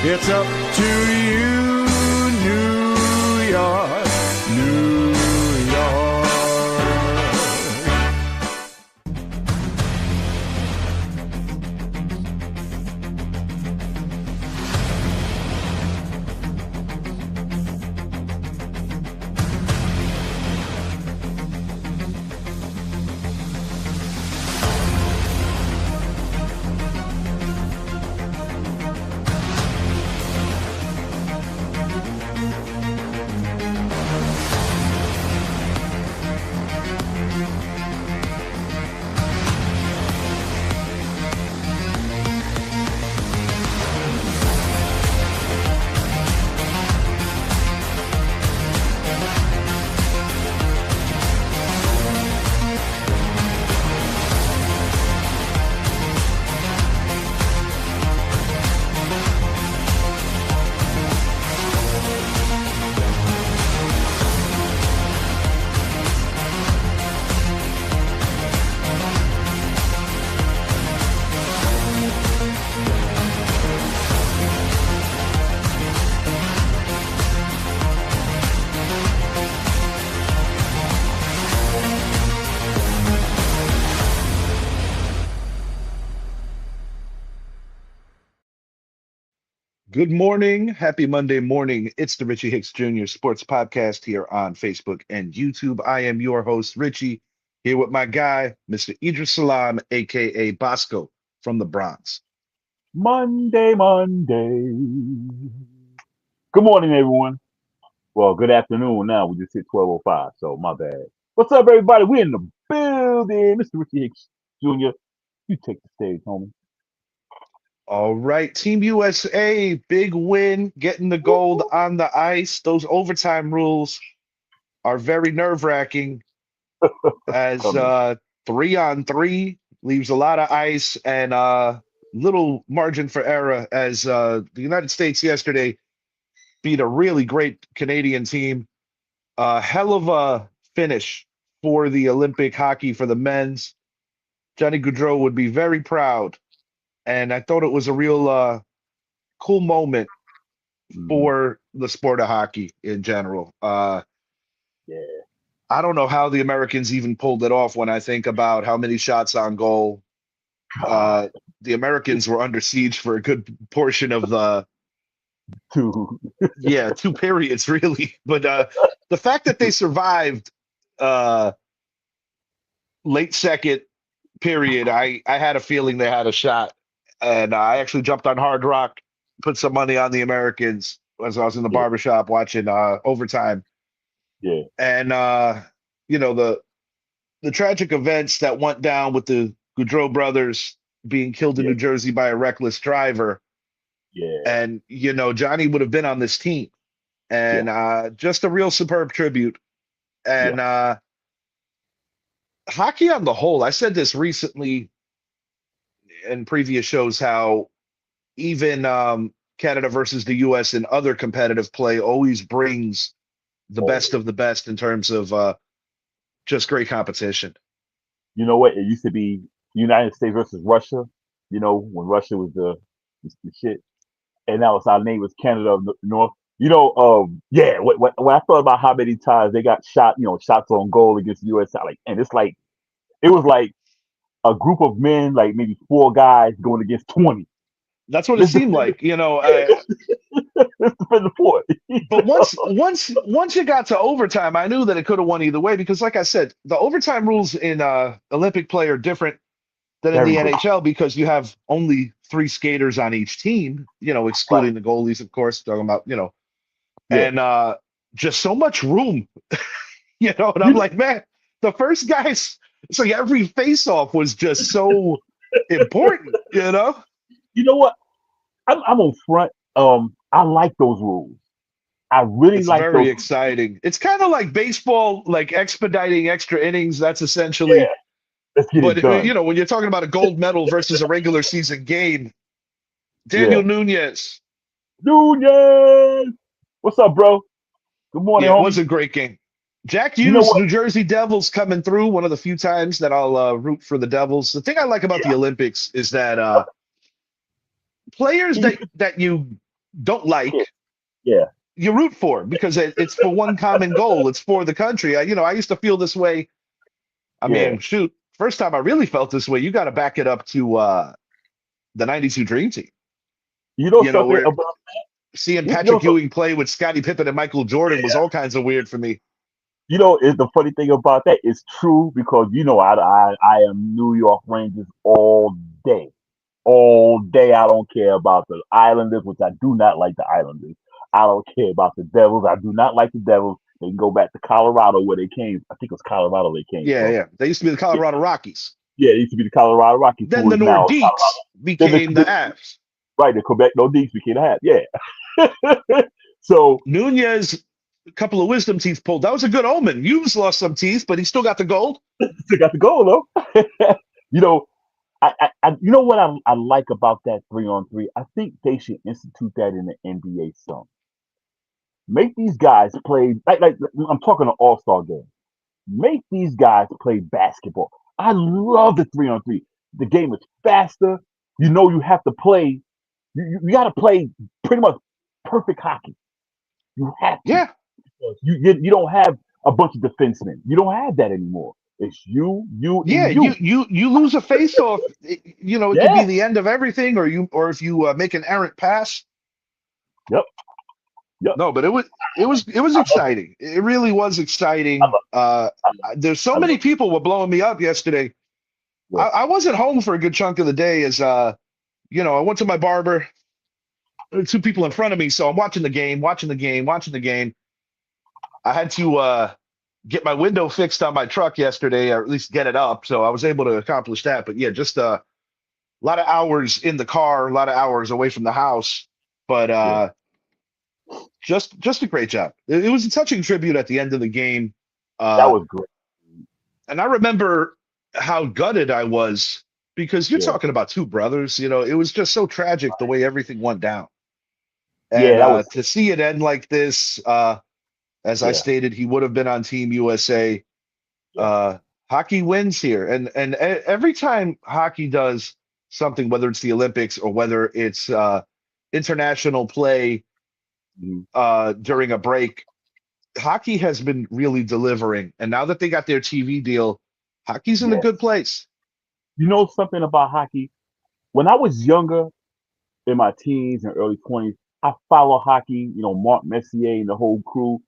It's up to you, New York, New York. Good morning. Happy Monday morning. It's the Richie Hicks Jr. Sports Podcast here on Facebook and YouTube. I am your host, Richie, here with my guy, Mr. Idris Salam, aka Bosco from the Bronx. Monday, Monday. Good morning, everyone. Well, good afternoon now. We just hit 12:05, so my bad. What's up, everybody? We in the building. Mr. Richie Hicks Jr., you take the stage, homie. All right, Team USA, big win, getting the gold Woo-hoo. on the ice. Those overtime rules are very nerve-wracking as Coming. 3-on-3 leaves a lot of ice and little margin for error as the United States yesterday beat a really great Canadian team. Hell of a finish for the Olympic hockey for the men's. Johnny Gaudreau would be very proud, and I thought it was a real cool moment Mhm. for the sport of hockey in general. Yeah. I don't know how the Americans even pulled it off when I think about how many shots on goal. God, Uh, the Americans were under siege for a good portion of the, too. yeah, two periods really. But the fact that they survived uh, late second period, I had a feeling they had a shot, and I actually jumped on Hard Rock, put some money on the Americans as I was in the Yeah, barbershop watching overtime, yeah, and the tragic events that went down with the Goudreau brothers being killed in yeah, New Jersey by a reckless driver, yeah, and Johnny would have been on this team, yeah, and just a real superb tribute, yeah. and hockey on the whole. I said this recently in previous shows how even Canada versus the U.S. in other competitive play always brings the best Always. of the best in terms of just great competition. You know what? It used to be United States versus Russia. When Russia was the shit. And now it's our neighbors, Canada of the North. Yeah. When I thought about how many times they got shot, shots on goal against the U.S. Like, and it's like it was like a group of men, like maybe four guys going against 20. That's what it Let's seemed defend, like, let's defend the fort. but once you got to overtime, I knew that it could have won either way because, like I said, the overtime rules in Olympic play are different than in Very the different. NHL because you have only three skaters on each team, Right. excluding the goalies, of course, talking about, Yeah. and just so much room, and You I'm know, like, man, the first guys, so every face-off was just so important. you know what? I'm on front. I like those rules. I really It's like very those rules. exciting. It's kind of like baseball, like expediting extra innings. That's essentially, Yeah. Let's get it but done. when you're talking about a gold medal versus a regular season game, Daniel Yeah. Nunez, Nunez. What's up, bro? Good morning, yeah, it was homie. a great game. Jack You know Hughes, what? New Jersey Devils coming through. One of the few times that I'll root for the Devils. The thing I like about Yeah. the Olympics is that players He, that you don't Yeah, like, yeah, you root for because it's for one common goal. It's for the country. I used to feel this way. I yeah. mean, shoot, first time I really felt this way, you got to back it up to the '92 Dream Team. You know something Where about seeing you know Patrick so, Ewing play with Scottie Pippen and Michael Jordan was yeah. all kinds of weird for me. Is the funny thing about that is true because I am New York Rangers day. All day. I don't care about the Islanders, which I do not like the Islanders. I don't care about the Devils. I do not like the Devils. They can go back to Colorado where they came. I think it was Colorado they came Yeah, from. yeah. They used to be the Yeah, Colorado Rockies. yeah, it used to be the Colorado Rockies, Then who the is now Nordiques Colorado. Then became the Avs. right, the Quebec Nordiques became the hat. Yeah. So Nunez, a couple of wisdom teeth pulled. That was a good omen. Hughes lost some teeth, but he still got the gold. still got the goal though. you know, you know what I like about that 3-on-3. I think they should institute that in the NBA some. Make these guys play like I'm talking an all-star game. Make these guys play basketball. I love the 3-on-3. The game is faster. You have to play. You got to play pretty much perfect hockey. You have to. Yeah, You don't have a bunch of defensemen. You don't have that anymore. It's you, yeah. and You you. you you lose a face-off. It could be Yeah. the end of everything, or if you make an errant pass. Yep. Yep. No, but it was I love it. exciting. It really was I exciting. love. I love. There's so I many love. people were blowing me up yesterday. Yeah. I wasn't home for a good chunk of the day as I went to my barber. There were two people in front of me, so I'm watching the game, watching the game, watching the game. I had to get my window fixed on my truck yesterday, or at least get it up, so I was able to accomplish that. But yeah, just a lot of hours in the car, a lot of hours away from the house. But Yeah. just a great job. It was a touching tribute at the end of the game. That Uh, was great. and I remember how gutted I was because you're Yeah. talking about two brothers. It was just so tragic the way everything went down. Yeah. And That was. to see it end like this, as I Yeah. stated, he would have been on Team USA. Yeah. Uh, Hockey wins here, and every time hockey does something, whether it's the Olympics or whether it's international play Mhm. during a break, hockey has been really delivering. And now that they got their TV deal, hockey's in a good Yes. place. You know something about hockey? When I was younger, in my teens and early 20s, I followed hockey, Mark Messier and the whole crew.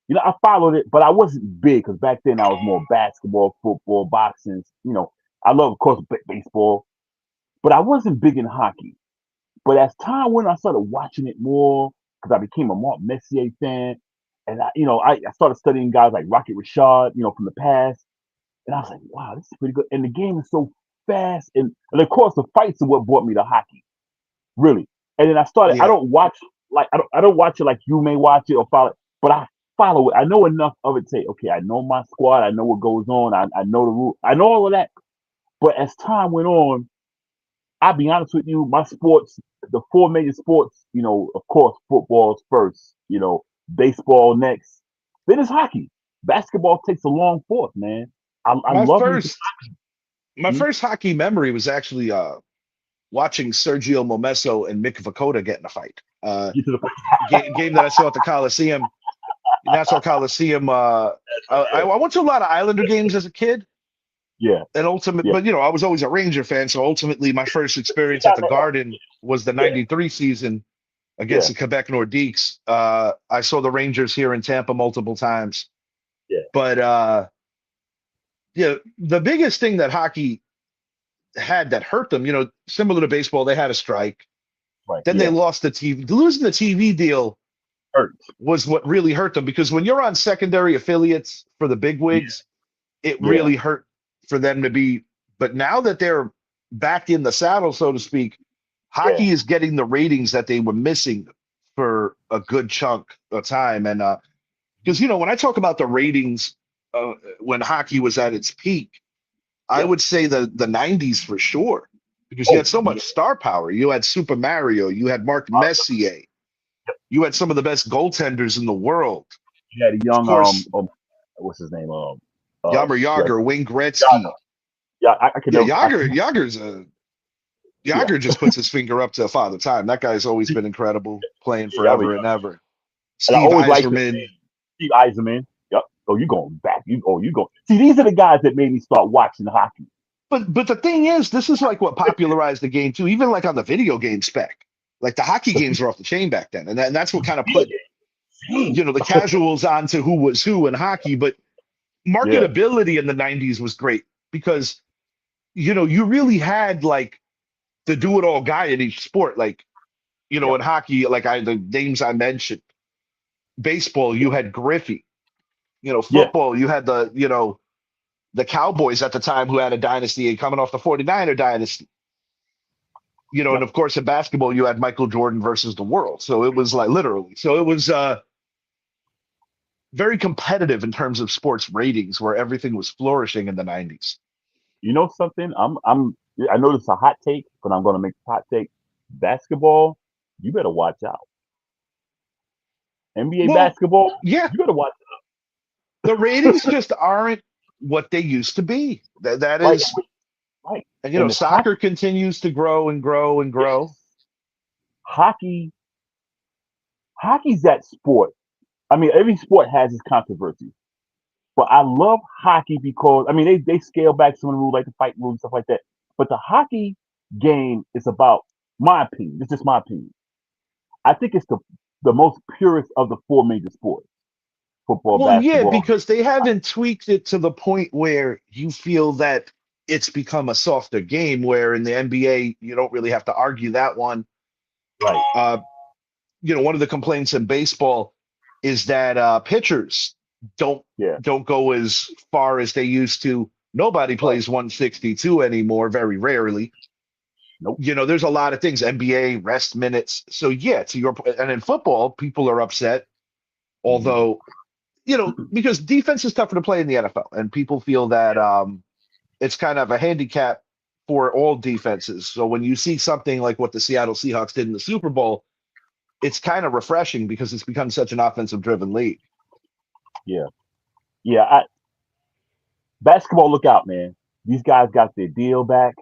I followed it, but I wasn't big because back then I was more basketball, football, boxing. I love, of course, baseball, but I wasn't big in hockey. But as time went, I started watching it more because I became a Mark Messier fan. And I started studying guys like Rocket Richard, from the past. And I was like, wow, this is pretty good. And the game is so fast. And of course, the fights are what brought me to hockey. Really. And then I started. I Yeah, don't watch like I don't watch it like you may watch it or follow it, but I follow it. I know enough of it to say, okay, I know my squad. I know what goes on. I know the rule. I know all of that. But as time went on, I'll be honest with you, my sports, the four major sports, of course, football's first. Baseball next. Then it's hockey. Basketball takes a long fourth, man. I my love me. first my first hockey memory was actually watching Sergio Momesso and Mick Vukota get in a fight. Get to the Game that I saw at the Coliseum, Nassau Coliseum. I went to a lot of Islander games as a kid, yeah, and ultimate, yeah. but I was always a Ranger fan. So ultimately, my first experience at the Garden was the Yeah, '93 season against yeah, the Quebec Nordiques. I saw the Rangers here in Tampa multiple times, yeah. but the biggest thing that hockey had that hurt them, similar to baseball, they had a strike. Right. Then they Yeah. lost the TV. Losing the TV deal Hurt. was what really hurt them because when you're on secondary affiliates for the big Yeah. wigs, it Yeah. really hurt for them to be. But now that they're back in the saddle, so to speak, Yeah. hockey is getting the ratings that they were missing for a good chunk of time. And because when I talk about the ratings when hockey was at its peak, I Yeah. would say the '90s for sure, because you Oh, had so yeah. much star power. You had Super Mario, you had Mark Uh, Messier, you had some of the best goaltenders in the world. you had a Of young course, what's his name? Yammer Yeah, Yager, Wayne Yaga. Gretzky. Yeah, I could Yeah, never. Yager's Yeah, Yager just puts his finger up to Father Time. That guy's always been incredible, playing yeah, I mean, forever and ever. and I Steve always liked the Eiserman. name Steve Eiserman. Yep. Oh, you going back? You go. See, these are the guys that made me start watching hockey. But the thing is, this is like what popularized the game too. Even like on the video game spec, like the hockey But games were off the chain back then, and that's what kind of yeah, put same. the casuals onto who was who in hockey. But Yeah, marketability in the '90s was great because you really had like the do it all guy in each sport. Like yeah, in hockey, like the names I mentioned, baseball, you had Griffey. yeah, Football, you had the Cowboys at the time who had a dynasty coming off the 49er dynasty. And yep. of course in basketball you had Michael Jordan versus the world. So it was like literally. So it was very competitive in terms of sports ratings where everything was flourishing in the 90s. You know something? I know this is a hot take, but I'm gonna make a hot take. Basketball, you better watch out. NBA Well, basketball, yeah, you better watch the ratings just aren't what they used to be. That out. Right, is, right. and And if soccer hockey, continues to grow and grow and yes, grow. hockey, hockey's that sport. I mean, every sport has its controversy, but I love hockey because I mean they scale back some of the rules, like the fight rules and stuff like that. But the hockey game is about my opinion. It's just my opinion. I think it's the most purest of the four major sports: football, Well, yeah, basketball. because they haven't tweaked it to the point where you feel that it's become a softer game. Where in the NBA, you don't really have to argue that one. Right. Uh, one of the complaints in baseball is that pitchers don't Yeah. don't go as far as they used to. Nobody Right. plays 162 anymore, very rarely. Nope. There's a lot of things, NBA rest minutes. So yeah, to your point, and in football, people are upset, Mhm. although, because defense is tougher to play in the NFL, and people feel that Yeah. it's kind of a handicap for all defenses. So when you see something like what the Seattle Seahawks did in the Super Bowl, it's kind of refreshing because it's become such an offensive driven league. Yeah. Yeah. Basketball, look out, man. These guys got their deal back.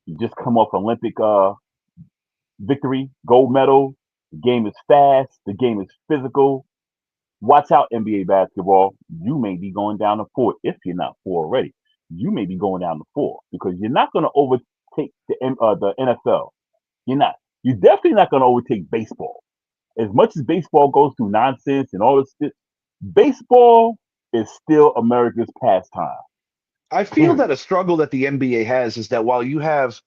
You just come off Olympic victory, gold medal. The game is fast. The game is physical. Watch out, NBA basketball. You may be going down to four if you're not four already. You may be going down to four because you're not going to overtake the NFL. You're not. You're definitely not going to overtake baseball. As much as baseball goes through nonsense and all this, baseball is still America's pastime. I feel that Period. a struggle that the NBA has is that while you have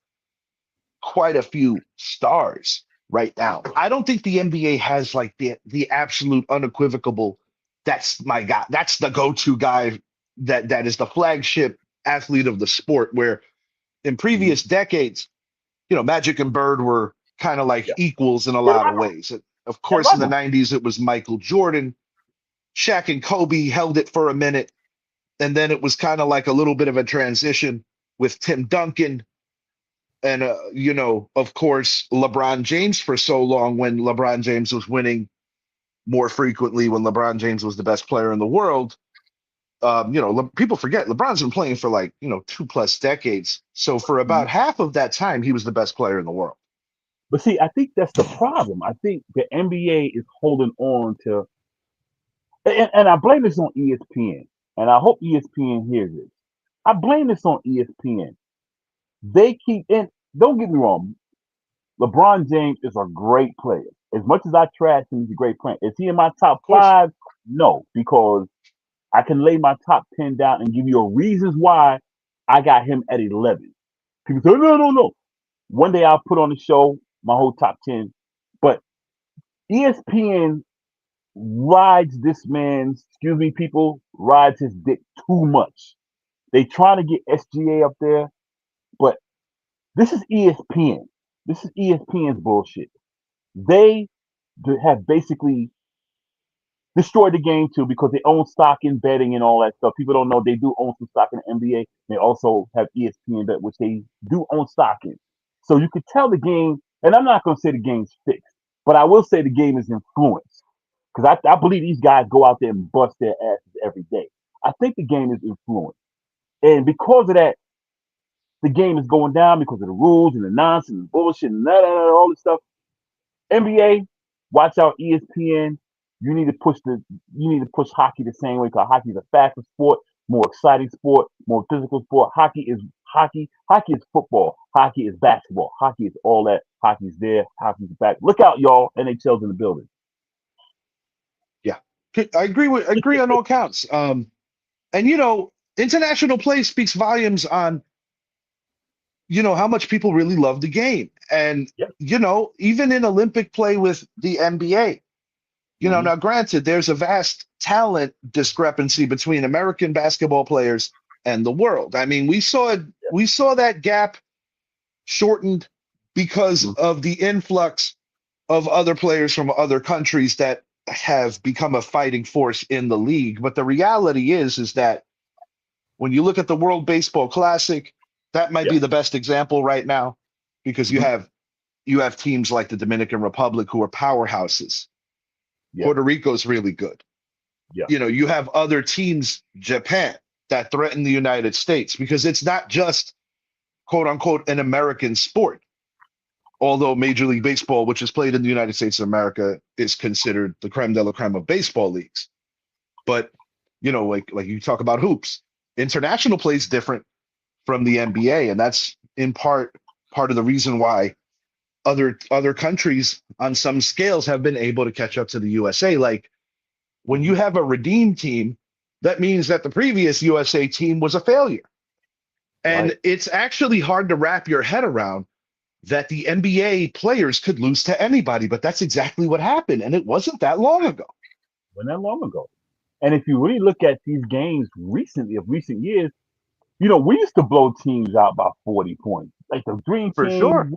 quite a few stars right now, I don't think the NBA has like the absolute unequivocal. That's my guy. That's the go-to guy. That is the flagship athlete of the sport. Where in Mhm. previous decades, Magic and Bird were kind of like Yeah. equals in a They're lot of rivalry. ways. Of They're course, in the rivalry. '90s, it was Michael Jordan. Shaq and Kobe held it for a minute, and then it was kind of like a little bit of a transition with Tim Duncan and of course LeBron James for so long when LeBron James was winning more frequently when LeBron James was the best player in the world. People forget LeBron's been playing for like 2+ decades. So for about Mhm. half of that time, he was the best player in the world. But see, I think that's the problem. I think the NBA is holding on to, and I blame this on ESPN, and I hope ESPN hears this. I blame this on ESPN. They keep, and don't get me wrong, LeBron James is a great player. As much as I trash him, he's a great player. Is he in my top Of course, five? No, because I can lay my top 10 down and give you a reasons why I got him at 11. People say, no, no, no. One day I'll put on the show my whole top 10. But ESPN rides this man's, excuse me, people, rides his dick too much. They trying to get SGA up there, but this is ESPN. This is ESPN's bullshit. They have basically destroyed the game too because they own stock in betting and all that stuff. People don't know they do own some stock in the NBA. They also have ESPN bet, which they do own stock in. So you could tell the game, and I'm not going to say the game's fixed, but I will say the game is influenced because I believe these guys go out there and bust their asses every day. I think the game is influenced, and because of that, the game is going down because of the rules and the nonsense and bullshit and all this stuff. NBA, watch out ESPN. You need to push the you need to push hockey the same way because hockey is a faster sport, more exciting sport, more physical sport. Hockey. Hockey is football. Hockey is basketball. Hockey is all that. Hockey's there. Hockey's back. Look out, y'all! NHL's in the building. Yeah, I agree on all counts. And international play speaks volumes on how much people really love the game, and Yep. even in Olympic play with the NBA. Mm-hmm. Now granted, there's a vast talent discrepancy between American basketball players and the world. I mean, we saw that gap shortened because Mm-hmm. of the influx of other players from other countries that have become a fighting force in the league. But the reality is that when you look at the World Baseball Classic, that might Yep. be the best example right now because you Mm-hmm. have you have teams like the Dominican Republic who are powerhouses. Yeah. Puerto Rico's really good. Yeah. You have other teams, Japan, that threaten the United States because it's not just quote unquote an American sport. Although Major League Baseball, which is played in the United States of America, is considered the creme de la creme of baseball leagues. But like you talk about hoops, international play is different from the NBA, and that's in part of the reason why other countries on some scales have been able to catch up to the USA. Like when Mm-hmm. you have a redeemed team, that means that the previous USA team was a failure. Right. And it's actually hard to wrap your head around that the NBA players could lose to anybody, but that's exactly what happened. And it wasn't that long ago. Wasn't that long ago. And if you really look at these games recently, of recent years, we used to blow teams out by 40 points. Like the Dream For Team, sure.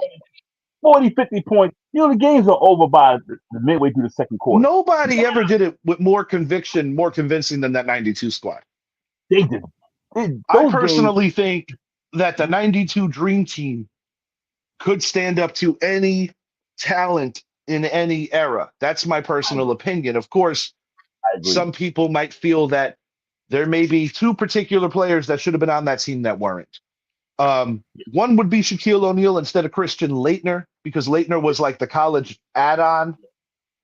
40, 50 points. The games are over by the midway through the second quarter. Nobody ever did it with more conviction, more convincing than that 92 squad. They did. I Those games, personally think that the 92 Dream Team could stand up to any talent in any era. That's my I, personal opinion. Of course, I agree. some people might feel that there may be two particular players that should have been on that team that weren't. One would be Shaquille O'Neal instead of Christian Laettner because Laettner was like the college add-on,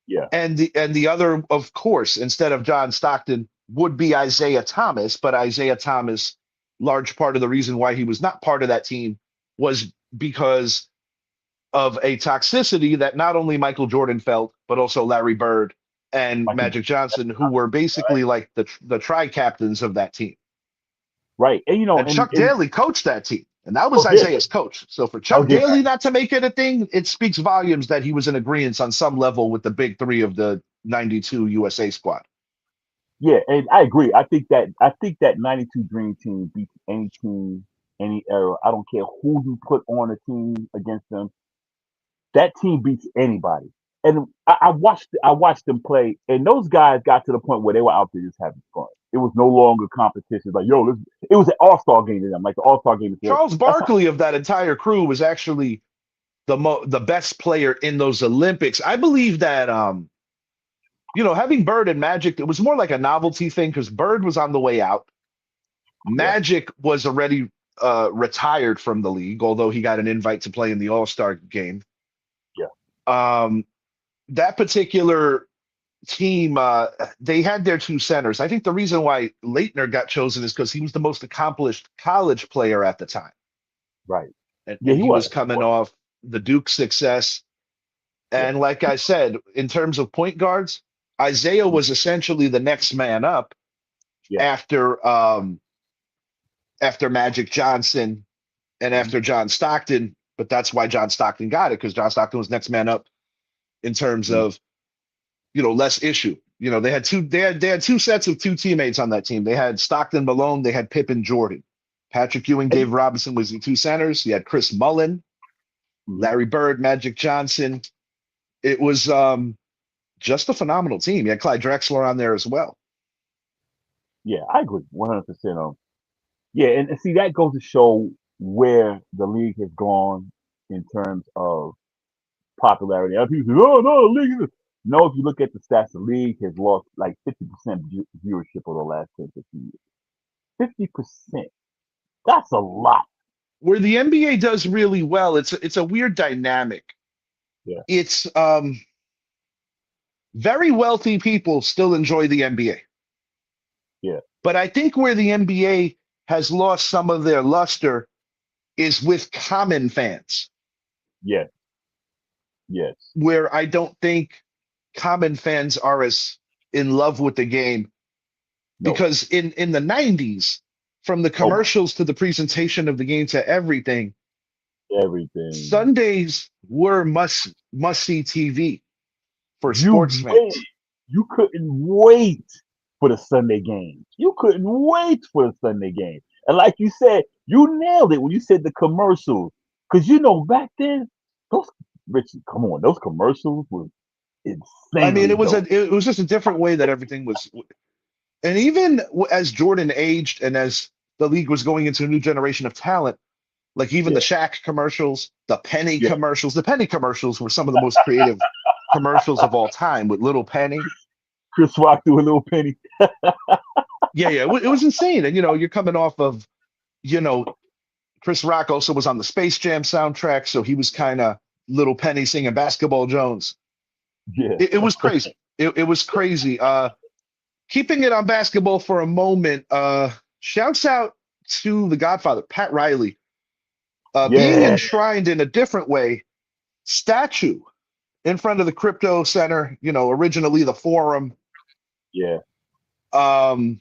Yeah. and the other, of course, instead of John Stockton, would be Isaiah Thomas. But Isaiah Thomas, large part of the reason why he was not part of that team was because of a toxicity that not only Michael Jordan felt, but also Larry Bird and Michael, Magic Johnson, who were basically like the tri captains of that team. right. And And Chuck and Daly coached that team, and that was oh yeah, Isaiah's coach. So for that was Chuck just Daly not to make it a thing, it speaks volumes that he was in agreement on some level with the big three of the 92 USA squad. yeah, and I agree. I think that 92 Dream Team beats any team, any era. I don't care who you put on a team against them. That team beats anybody. And I watched them play, and those guys got to the point where they were out there just having fun. It was no longer competition. Like, yo, it was an all-star game to them. Like the all-star game is there. Charles That's how. Barkley of that entire crew was actually the best player in those Olympics. I believe that having Bird and Magic, it was more like a novelty thing because Bird was on the way out. Yeah, Magic was already retired from the league, although he got an invite to play in the All-Star game. yeah. Um, that particular team, they had their two centers. I think the reason why Leitner got chosen is because he was the most accomplished college player at the time. Right. And, Yeah, and he he was. was He coming was. off the Duke success. Yeah. And like I said, in terms of point guards, Isaiah Mhm. was essentially the next man up Yeah. after after Magic Johnson and Mhm. after John Stockton. But that's why John Stockton got it because John Stockton was next man up in terms Mhm. of less issue. They had two sets of two teammates on that team. They had Stockton, Malone. They had Pippen, Jordan. Patrick Ewing, And, Dave Robinson was the two centers. You had Chris Mullin, mhm. Larry Bird, Magic Johnson. It was just a phenomenal team. You had Clyde Drexler on there as well. Yeah, I agree 100%. Yeah, and see that goes to show where the league has gone in terms of popularity. Other people say, "Oh no, the league is." No, if you look at the stats, the league has lost like 50% viewership over the last 10, 15 years. 50%. That's a lot. where the NBA does really well, it's a weird dynamic. Yeah, It's very wealthy people still enjoy the NBA. yeah, But I think where the NBA has lost some of their luster is with common fans, yes, yes. where I don't think common fans are as in love with the game No, because in the 90s, from the oh my, commercials to the presentation of the game to everything, everything. Sundays were must see TV for You sports wait. fans. You couldn't wait for the Sunday game. You couldn't wait for the Sunday game. And like you said, you nailed it when you said the commercials. Because you know back then, those Richie, come on, those commercials were I mean, insanely dope. it was just a different way that everything was. And even as Jordan aged and as the league was going into a new generation of talent, like even the Yeah, Shaq commercials, yeah. the Penny commercials were some of the most creative commercials of all time with Little Penny. Chris Rock threw a little penny. Yeah, yeah, it was insane. And you're coming off of, you know, Chris Rock also was on the Space Jam soundtrack, so he was kind of Little Penny singing Basketball Jones. Yeah, It was crazy. It was crazy. Keeping it on basketball for a moment, shouts out to the Godfather, Pat Riley, being yeah, enshrined in a different way, statue in front of the Crypto Center, originally the Forum. yeah, Um,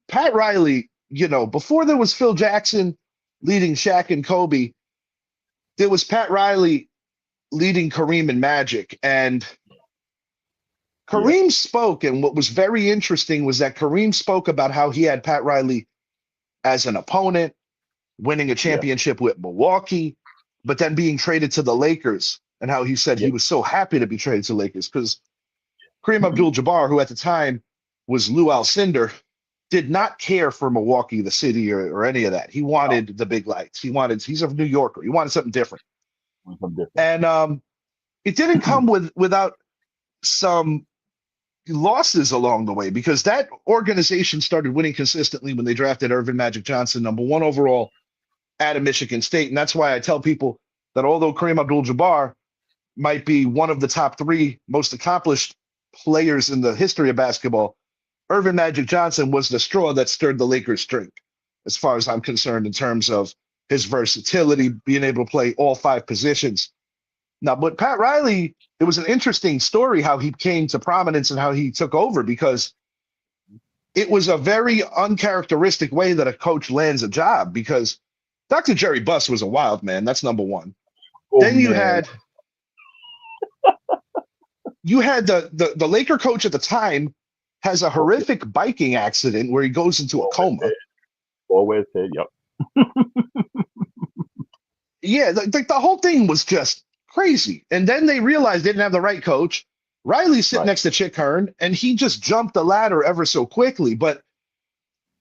Pat Riley, before there was Phil Jackson leading Shaq and Kobe, there was Pat Riley leading Kareem and Magic. And yeah, Kareem spoke, and what was very interesting was that Kareem spoke about how he had Pat Riley as an opponent, winning a yeah, championship with Milwaukee, but then being traded to the Lakers, and how he said yeah. he was so happy to be traded to the Lakers because Kareem Abdul-Jabbar, who at the time was Lou Alcindor, did not care for Milwaukee, the city, or any of that. He No, wanted the big lights. He's a New Yorker. He wanted something different. something different. And it didn't come without some losses along the way because that organization started winning consistently when they drafted Irvin Magic Johnson, number one overall out of Michigan State. And that's why I tell people that although Kareem Abdul-Jabbar might be one of the top three most accomplished players in the history of basketball, Irvin Magic Johnson was the straw that stirred the Lakers' drink, as far as I'm concerned, in terms of his versatility, being able to play all five positions. Now, but Pat Riley, it was an interesting story how he came to prominence and how he took over because it was a very uncharacteristic way that a coach lands a job because Dr. Jerry Buss was a wild man. That's number one. Oh Then man. you had the Laker coach at the time has a Oh, yeah. horrific biking accident where he goes into a Always coma. said. Always said. Yep. Yeah, the whole thing was just crazy. And then they realized they didn't have the right coach. Riley's sitting Right. next to Chick Hearn, and he just jumped the ladder ever so quickly. But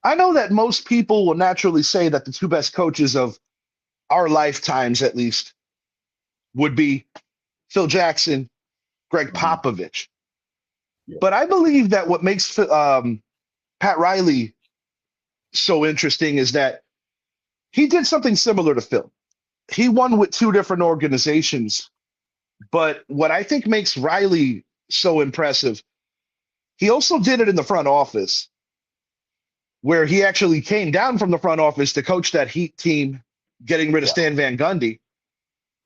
I know that most people will naturally say that the two best coaches of our lifetimes, at least, would be Phil Jackson, Greg Hmm. Popovich. Yeah. But I believe that what makes Pat Riley so interesting is that he did something similar to Phil. He won with two different organizations. But what I think makes Riley so impressive, he also did it in the front office, where he actually came down from the front office to coach that Heat team, getting rid of Yeah. Stan Van Gundy.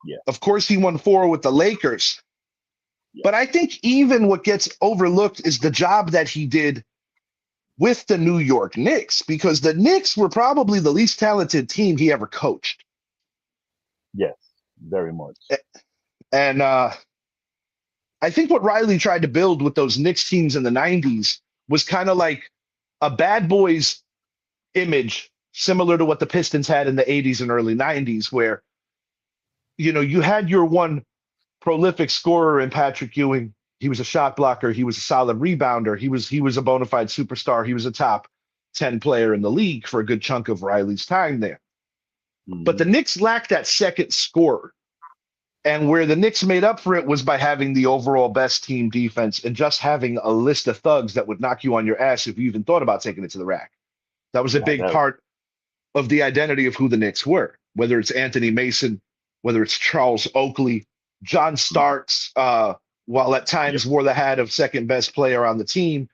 Yeah. Of course, he won four with the Lakers. Yeah. But I think even what gets overlooked is the job that he did with the New York Knicks, because the Knicks were probably the least talented team he ever coached. Yes. Very much. And I think what Riley tried to build with those Knicks teams in the 90s was kind of like a bad boys image, similar to what the Pistons had in the 80s and early 90s, where, you had your one prolific scorer in Patrick Ewing. He was a shot blocker. He was a solid rebounder. He was a bona fide superstar. He was a top 10 player in the league for a good chunk of Riley's time there. But Hmm. the Knicks lacked that second scorer. And where the Knicks made up for it was by having the overall best team defense and just having a list of thugs that would knock you on your ass if you even thought about taking it to the rack. That was a Yeah. big That. part of the identity of who the Knicks were. whether it's Anthony Mason, whether it's Charles Oakley, John Starks, while at Yeah. times wore the hat of second best player on the team.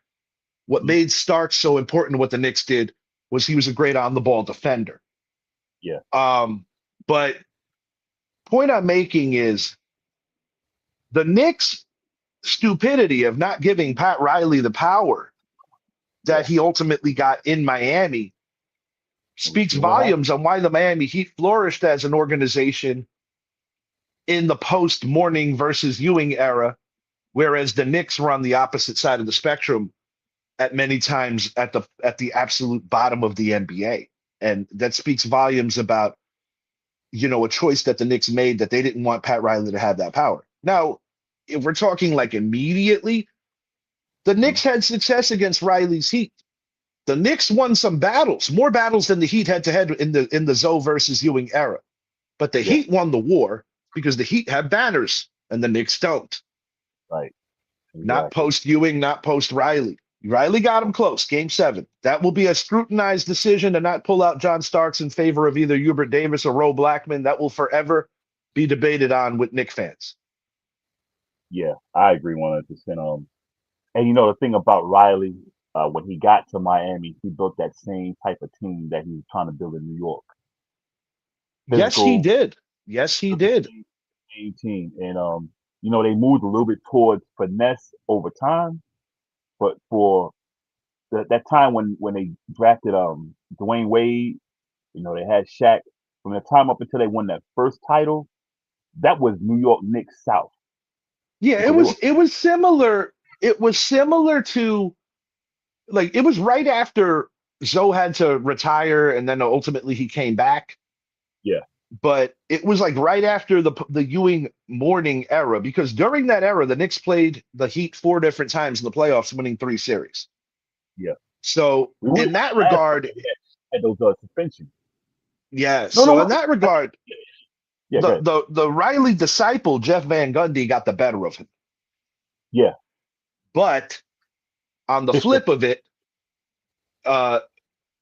What Mhm. made Starks so important, what the Knicks did, was he was a great on the ball defender. Yeah. But point I'm making is the Knicks' stupidity of not giving Pat Riley the power Yeah. that he ultimately got in Miami And we speaks see what happened. volumes on why the Miami Heat flourished as an organization in the post Morning versus Ewing era, whereas the Knicks were on the opposite side of the spectrum at many times at the absolute bottom of the NBA. And that speaks volumes about, a choice that the Knicks made, that they didn't want Pat Riley to have that power. Now, if we're talking like immediately, the Mhm. Knicks had success against Riley's Heat. The Knicks won some battles, more battles than the Heat had to head in the Zoe versus Ewing era. But the Yeah. Heat won the war because the Heat have banners and the Knicks don't. Right. Not Exactly. post Ewing, not post Riley. Riley got him close, game 7. That will be a scrutinized decision to not pull out John Starks in favor of either Hubert Davis or Roe Blackman. That will forever be debated on with Knick fans. Yeah. I agree 100%. And the thing about Riley, when he got to Miami, he built that same type of team that he was trying to build in New York. Yes, he Physical, did. Yes, he built the did. same team. And they moved a little bit towards finesse over time, but for that time when they drafted Dwayne Wade, they had Shaq. From the time up until they won that first title, that was New York Knicks South Yeah, because they were it was similar. It was similar to, like, it was right after Zoe had to retire and then ultimately he came back. yeah, But it was like right after the Ewing Morning era, because during that era, the Knicks played the Heat 4 different times in the playoffs, winning 3 series. yeah. So We won in the that last time regard, they had those suspensions. yeah. No, no, So in that regard, yeah, go ahead. the Riley disciple Jeff Van Gundy got the better of him. Yeah, But on the flip of it, uh,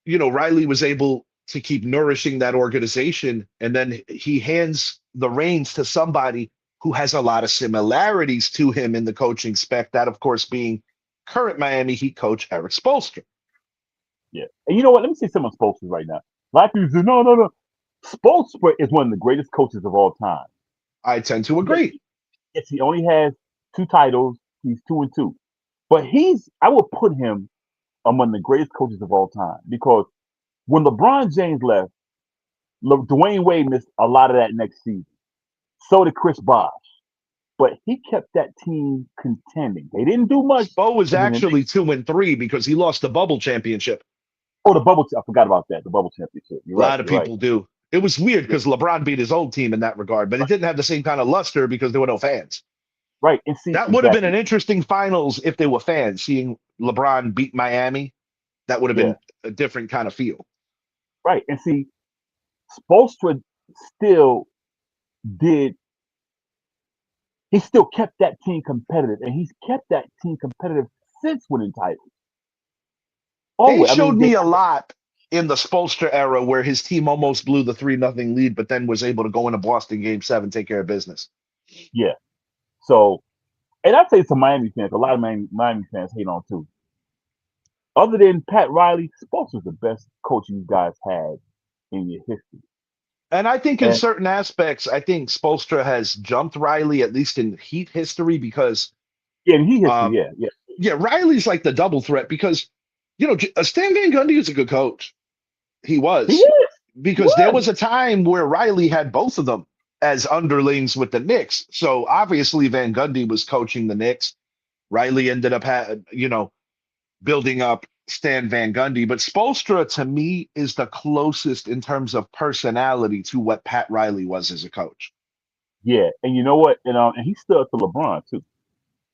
Riley was able to keep nourishing that organization, and then he hands the reins to somebody who has a lot of similarities to him in the coaching spec. That, of course, being current Miami Heat coach Eric Spoelstra. yeah. And you know what? Let me say something on Spoelstra right now. A lot of people say, no, no, no. Spoelstra is one of the greatest coaches of all time. I tend to Yes, agree. yes, he only has 2 titles. He's 2-2. But I would put him among the greatest coaches of all time because when LeBron James left, Dwayne Wade missed a lot of that next season. So did Chris Bosh. But he kept that team contending. They didn't do much, Spo was but then the next, actually 2-3 because he lost the bubble championship. oh, the bubble. I forgot about that. The bubble championship. You're A right. lot of You're right. people do. It was weird Yeah, because LeBron beat his old team in that regard, but it didn't have the same kind of luster because there were no fans. right. And see, That would have been exactly. an interesting finals if they were fans. Seeing LeBron beat Miami, that would have Yeah, been a different kind of feel. right. And see, Spoelstra still did. He still kept that team competitive, and he's kept that team competitive since winning titles. They Always. I showed mean, they me a got that. lot in the Spolster era where his team almost blew the 3-0 lead, but then was able to go into Boston game 7, take care of business. Yeah. So, and I'd say to Miami fans, a lot of Miami fans hate on too. Other than Pat Riley, Spoelstra's the best coach you guys had in your history. And I think in And certain aspects, I think Spolstra has jumped Riley, at least in Heat history, because yeah, in he history, um, yeah, yeah. yeah, Riley's like the double threat because, Stan Van Gundy is a good coach. He He was, is. He because there was. was a time where Riley had both of them as underlings with the Knicks. So obviously Van Gundy was coaching the Knicks. Riley ended up, building up Stan Van Gundy. But Spolstra, to me, is the closest in terms of personality to what Pat Riley was as a coach. Yeah, and you know what? And he stood up to LeBron too.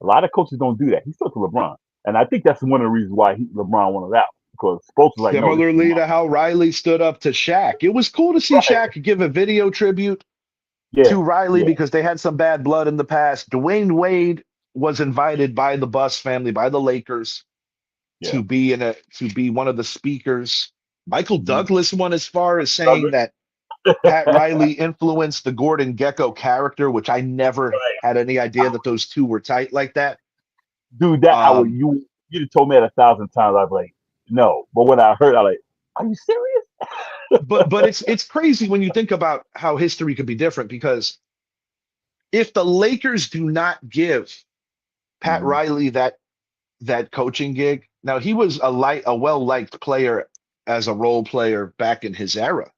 A lot of coaches don't do that. He stood up to LeBron, and I think that's one of the reasons why LeBron wanted out because Spoelstra was like, no, this is Similarly my to how Riley stood up to Shaq. It was cool to see right. Shaq give a video tribute Yeah, to Riley yeah, because they had some bad blood in the past. Dwayne Wade was invited by the Buss family, by the Lakers, yeah. to be one of the speakers. Michael Mm-hmm. Douglas went as far as saying Douglas, that Pat Riley influenced the Gordon Gecko character, which I never Right. had any idea that those two were tight like that. Dude, that I would Um, you told me that 1,000 times. I was like, no. But when I heard, I was like, are you serious? but it's crazy when you think about how history could be different because if the Lakers do not give Pat Hmm. Riley that coaching gig, now he was a well liked player as a role player back in his era,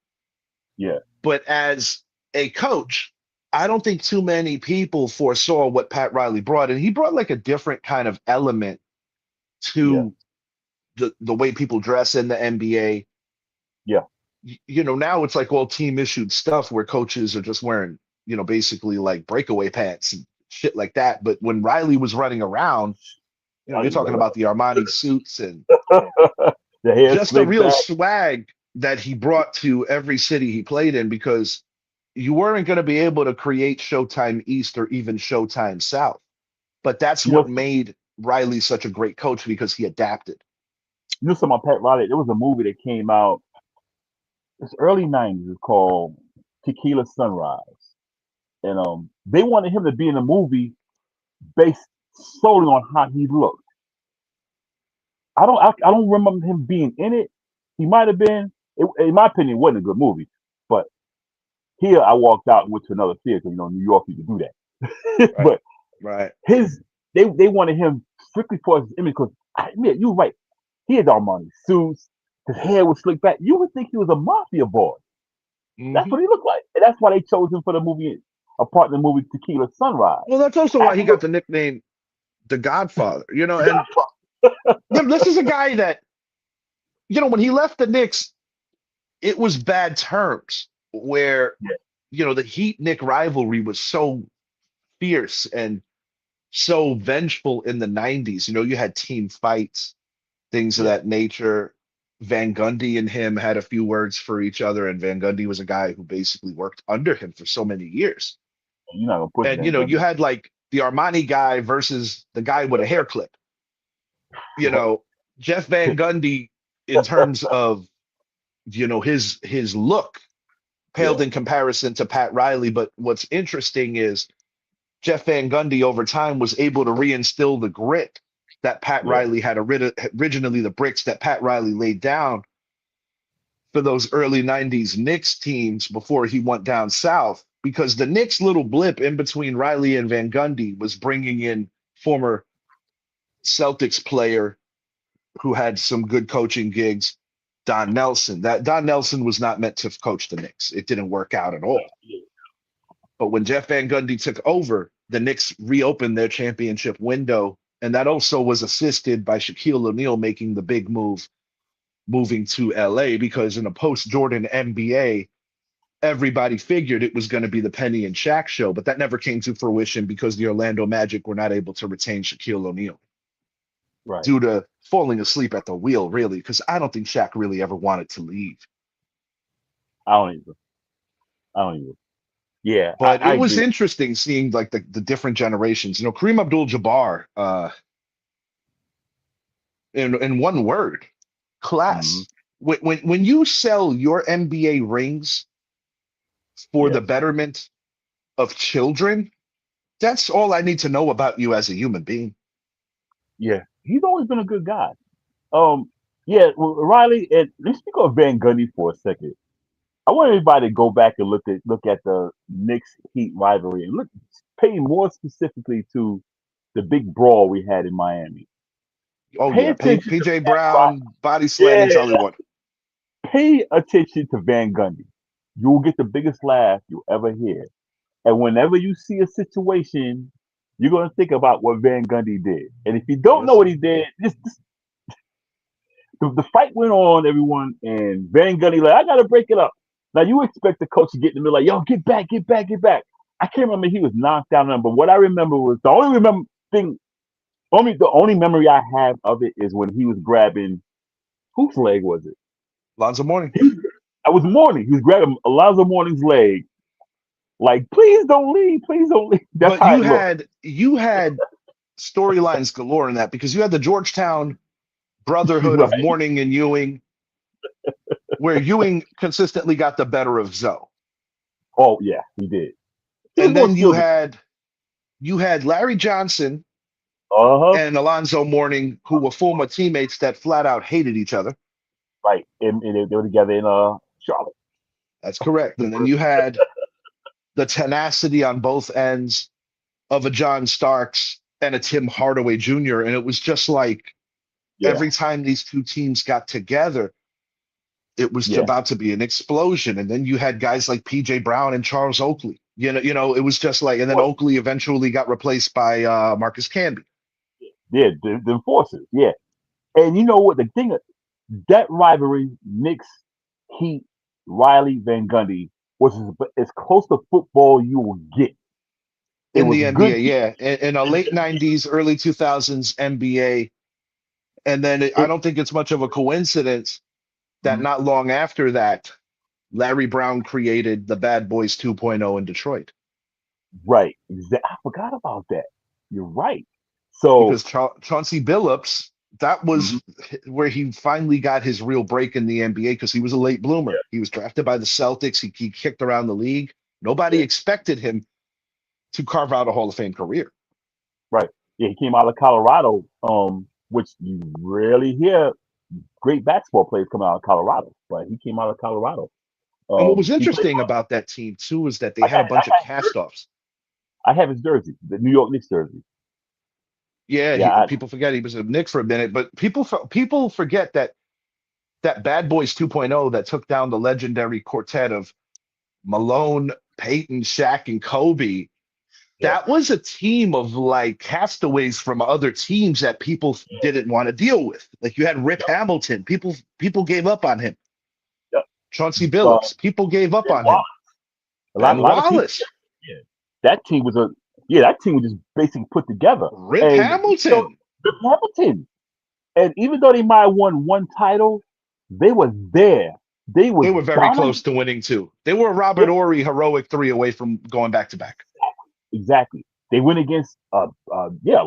Yeah, but as a coach, I don't think too many people foresaw what Pat Riley brought, and he brought like a different kind of element yeah, to the way people dress in the NBA. yeah. Now it's like all team issued stuff where coaches are just wearing, basically like breakaway pants and shit like that. But when Riley was running around, I you're didn't talking wear about the Armani suits and that. The hair just a slicked real back. swag that he brought to every city he played in because you weren't going to be able to create Showtime East or even Showtime South. But that's You what know, made Riley such a great coach because he adapted. some of Pat Riley. There was a movie that came out. It's early '90s. It's called Tequila Sunrise, and they wanted him to be in a movie based solely on how he looked. I don't remember him being in it. He might have been. In my opinion, it wasn't a good movie. But here, I walked out and went to another theater. New York, you can do that. Right. But Right. his, they wanted him strictly for his image because, I admit, you're right. He had Armani suits. His hair was slicked back. You would think he was a mafia boy. That's Hmm. what he looked like, and that's why they chose him for the movie, a part in the movie Tequila Sunrise. Well, that's also why he got the nickname the Godfather, and this is a guy that, when he left the Knicks, it was bad terms where, Yeah, the Heat Nick rivalry was so fierce and so vengeful in the 90s. You had team fights, things of yeah. that nature. Van Gundy and him had a few words for each other, and Van Gundy was a guy who basically worked under him for so many years. You're not gonna push And, Van you Gundy. had like the Armani guy versus the guy with a hair clip. You know, Jeff Van Gundy, in terms of, his look, paled Yeah, in comparison to Pat Riley. But what's interesting is Jeff Van Gundy over time was able to reinstill the grit that Pat yeah, Riley had originally, the bricks that Pat Riley laid down for those early 90s Knicks teams before he went down south. Because the Knicks' little blip in between Riley and Van Gundy was bringing in former Celtics player who had some good coaching gigs, Don Nelson. That Don Nelson was not meant to coach the Knicks. It didn't work out at all. yeah, But when Jeff Van Gundy took over, the Knicks reopened their championship window. And that also was assisted by Shaquille O'Neal making the big move, moving to LA, because in a post Jordan NBA, everybody figured it was going to be the Penny and Shaq show, but that never came to fruition because the Orlando Magic were not able to retain Shaquille O'Neal right. due to falling asleep at the wheel, really, because I don't think Shaq really ever wanted to leave. I don't even. I don't even. Yeah, But I it was agree. interesting seeing like the different generations. Kareem Abdul-Jabbar, in one word, Hmm. class. When you sell your NBA rings for the Yes. betterment of children, that's all I need to know about you as a human being. Yeah, he's always been a good guy. Um, yeah, well, Riley, and let's speak of Van Gundy for a second. I want everybody to go back and look at the Knicks Heat rivalry and pay more specifically to the big brawl we had in Miami. Oh Pay yeah, attention to PJ Pat. Brown body slamming Yeah, Charlie Ward. pay attention to Van Gundy. You will get the biggest laugh you'll ever hear. And whenever you see a situation, you're gonna think about what Van Gundy did. And if you don't know what he Listen, did, just the fight went on, everyone, and Van Gundy like, I gotta break it up. Now you expect the coach to get in the middle, like, yo, get back, get back, get back. I can't remember he was knocked down, but what I remember was the only memory I have of it is when he was grabbing whose leg was it? Lonzo Mourning. I was Mourning. He was grabbing Alonzo Mourning's leg, like, please don't leave, please don't leave. That's But how you it looked. had you had storylines galore in that because you had the Georgetown Brotherhood of Right, Mourning and Ewing, where Ewing consistently got the better of Zoe. Oh yeah, he did. He was And more then skilled. you had Larry Johnson Uh huh. and Alonzo Mourning, who were former teammates that flat out hated each other. Right, and they were together in Charlotte. That's correct. And then you had the tenacity on both ends of a John Starks and a Tim Hardaway Jr. And it was just like Yeah, every time these two teams got together, it was yeah, about to be an explosion. And then you had guys like PJ Brown and Charles Oakley. It was just like, and then What- Oakley eventually got replaced by Marcus Camby. yeah, the enforcers. Yeah, and you know what? The thing that rivalry, Knicks, Heat, Riley, Van Gundy was as close to football you will get. It In was the good NBA, team. yeah, in a late '90s, early 2000s NBA, and then I It, don't think it's much of a coincidence that mhm. not long after that, Larry Brown created the Bad Boys 2.0 in Detroit Right. I forgot about that. You're right. So, because Chauncey Billups, that mhm, was where he finally got his real break in the NBA because he was a late bloomer. He was drafted by the Celtics. He kicked around the league. Nobody yeah, expected him to carve out a Hall of Fame career right. Yeah, he came out of Colorado, which you rarely hear great basketball players come out of Colorado, but he came out of Colorado. And what was He played. interesting about that team too is that they had a I bunch of got his jersey. cast-offs. I have his jersey, the New York Knicks jersey. Yeah, Yeah, people forget he was a Knick for a minute, but people forget that Bad Boys 2.0 that took down the legendary quartet of Malone, Peyton, Shaq, and Kobe. yeah, That was a team of like castaways from other teams that people didn't want to deal with. Like you had Rip yep, Hamilton. People gave up on him. yep. Chauncey Uh, Billups. People gave up Ben on him. Wallace. A Ben lot of people. Wallace. Yeah, that team was a that team was just basically put together, Rip and Hamilton. the Hamilton. And even though they might have won one title, they were there. They was They were very dominant. close to winning too. They were a Robert Yeah, Ory heroic three away from going back to back. exactly. They went against a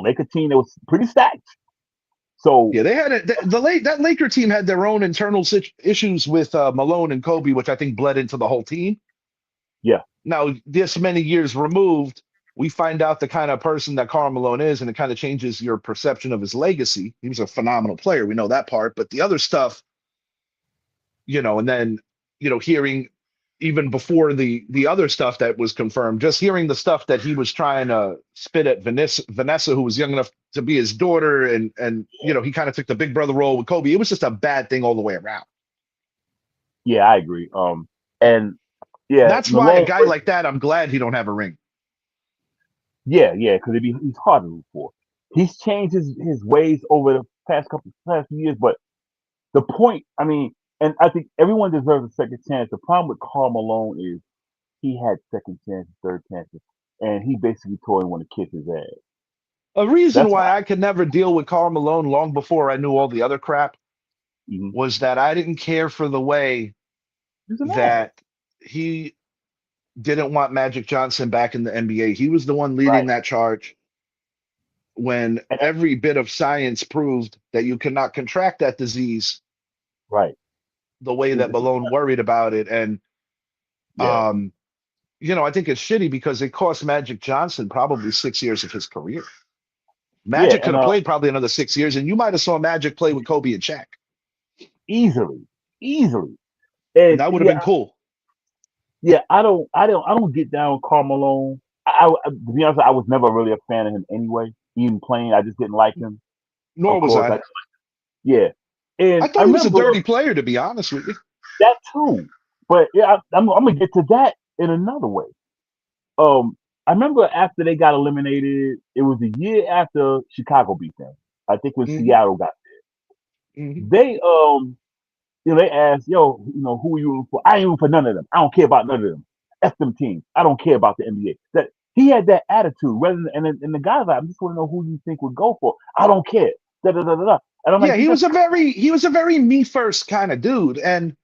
Laker team that was pretty stacked. So Yeah, they had the late that Laker team had their own internal issues with Malone and Kobe, which I think bled into the whole team. yeah, Now, this many years removed, we find out the kind of person that Karl Malone is, and it kind of changes your perception of his legacy. He was a phenomenal player. We know that part, but the other stuff, and then, hearing even before the other stuff that was confirmed, just hearing the stuff that he was trying to spit at Vanessa, who was young enough to be his daughter, and he kind of took the big brother role with Kobe. It was just a bad thing all the way around. yeah, I agree. And yeah, That's why a Malone. guy like that, I'm glad he don't have a ring. Yeah, because he's hard to root for. He's changed his ways over the past few years, but the point, I mean, and I think everyone deserves a second chance. The problem with Karl Malone is he had second chances, third chances, and he basically told him when to kiss his ass. A reason That's why why. I could never deal with Karl Malone long before I knew all the other crap Mhm. was that I didn't care for the way He's an ass. that he didn't want Magic Johnson back in the NBA. He was the one Right. leading that charge when And every bit of science proved that you cannot contract that disease right. the way that It's Malone worried about it. And yeah. um, I think it's shitty because it cost Magic Johnson probably 6 years of his career. Yeah, Magic could and have played probably another 6 years, and you might have saw Magic play with Kobe and Shaq, easily. Easily. and And that would have yeah, been cool. yeah, I don't get down with Karl Malone. To be honest, I was never really a fan of him anyway. Even playing, I just didn't like him. Of Nor was course, I. yeah. I And I thought he was a remember dirty player, to be honest with you. that too. But yeah, I'm gonna get to that in another way. Um, I remember after they got eliminated, it was a year after Chicago beat them. I think when Hmm. Seattle got Hmm. they they asked, yo, who are you rooting for? I ain't rooting for none of them. I don't care about none of them. F them teams. I don't care about the NBA. That he had that attitude rather than and the guys like, I just want to know who you think would go for. I don't care. Da da da da da. And I'm Yeah, like, you just he was a very me first kind of dude, and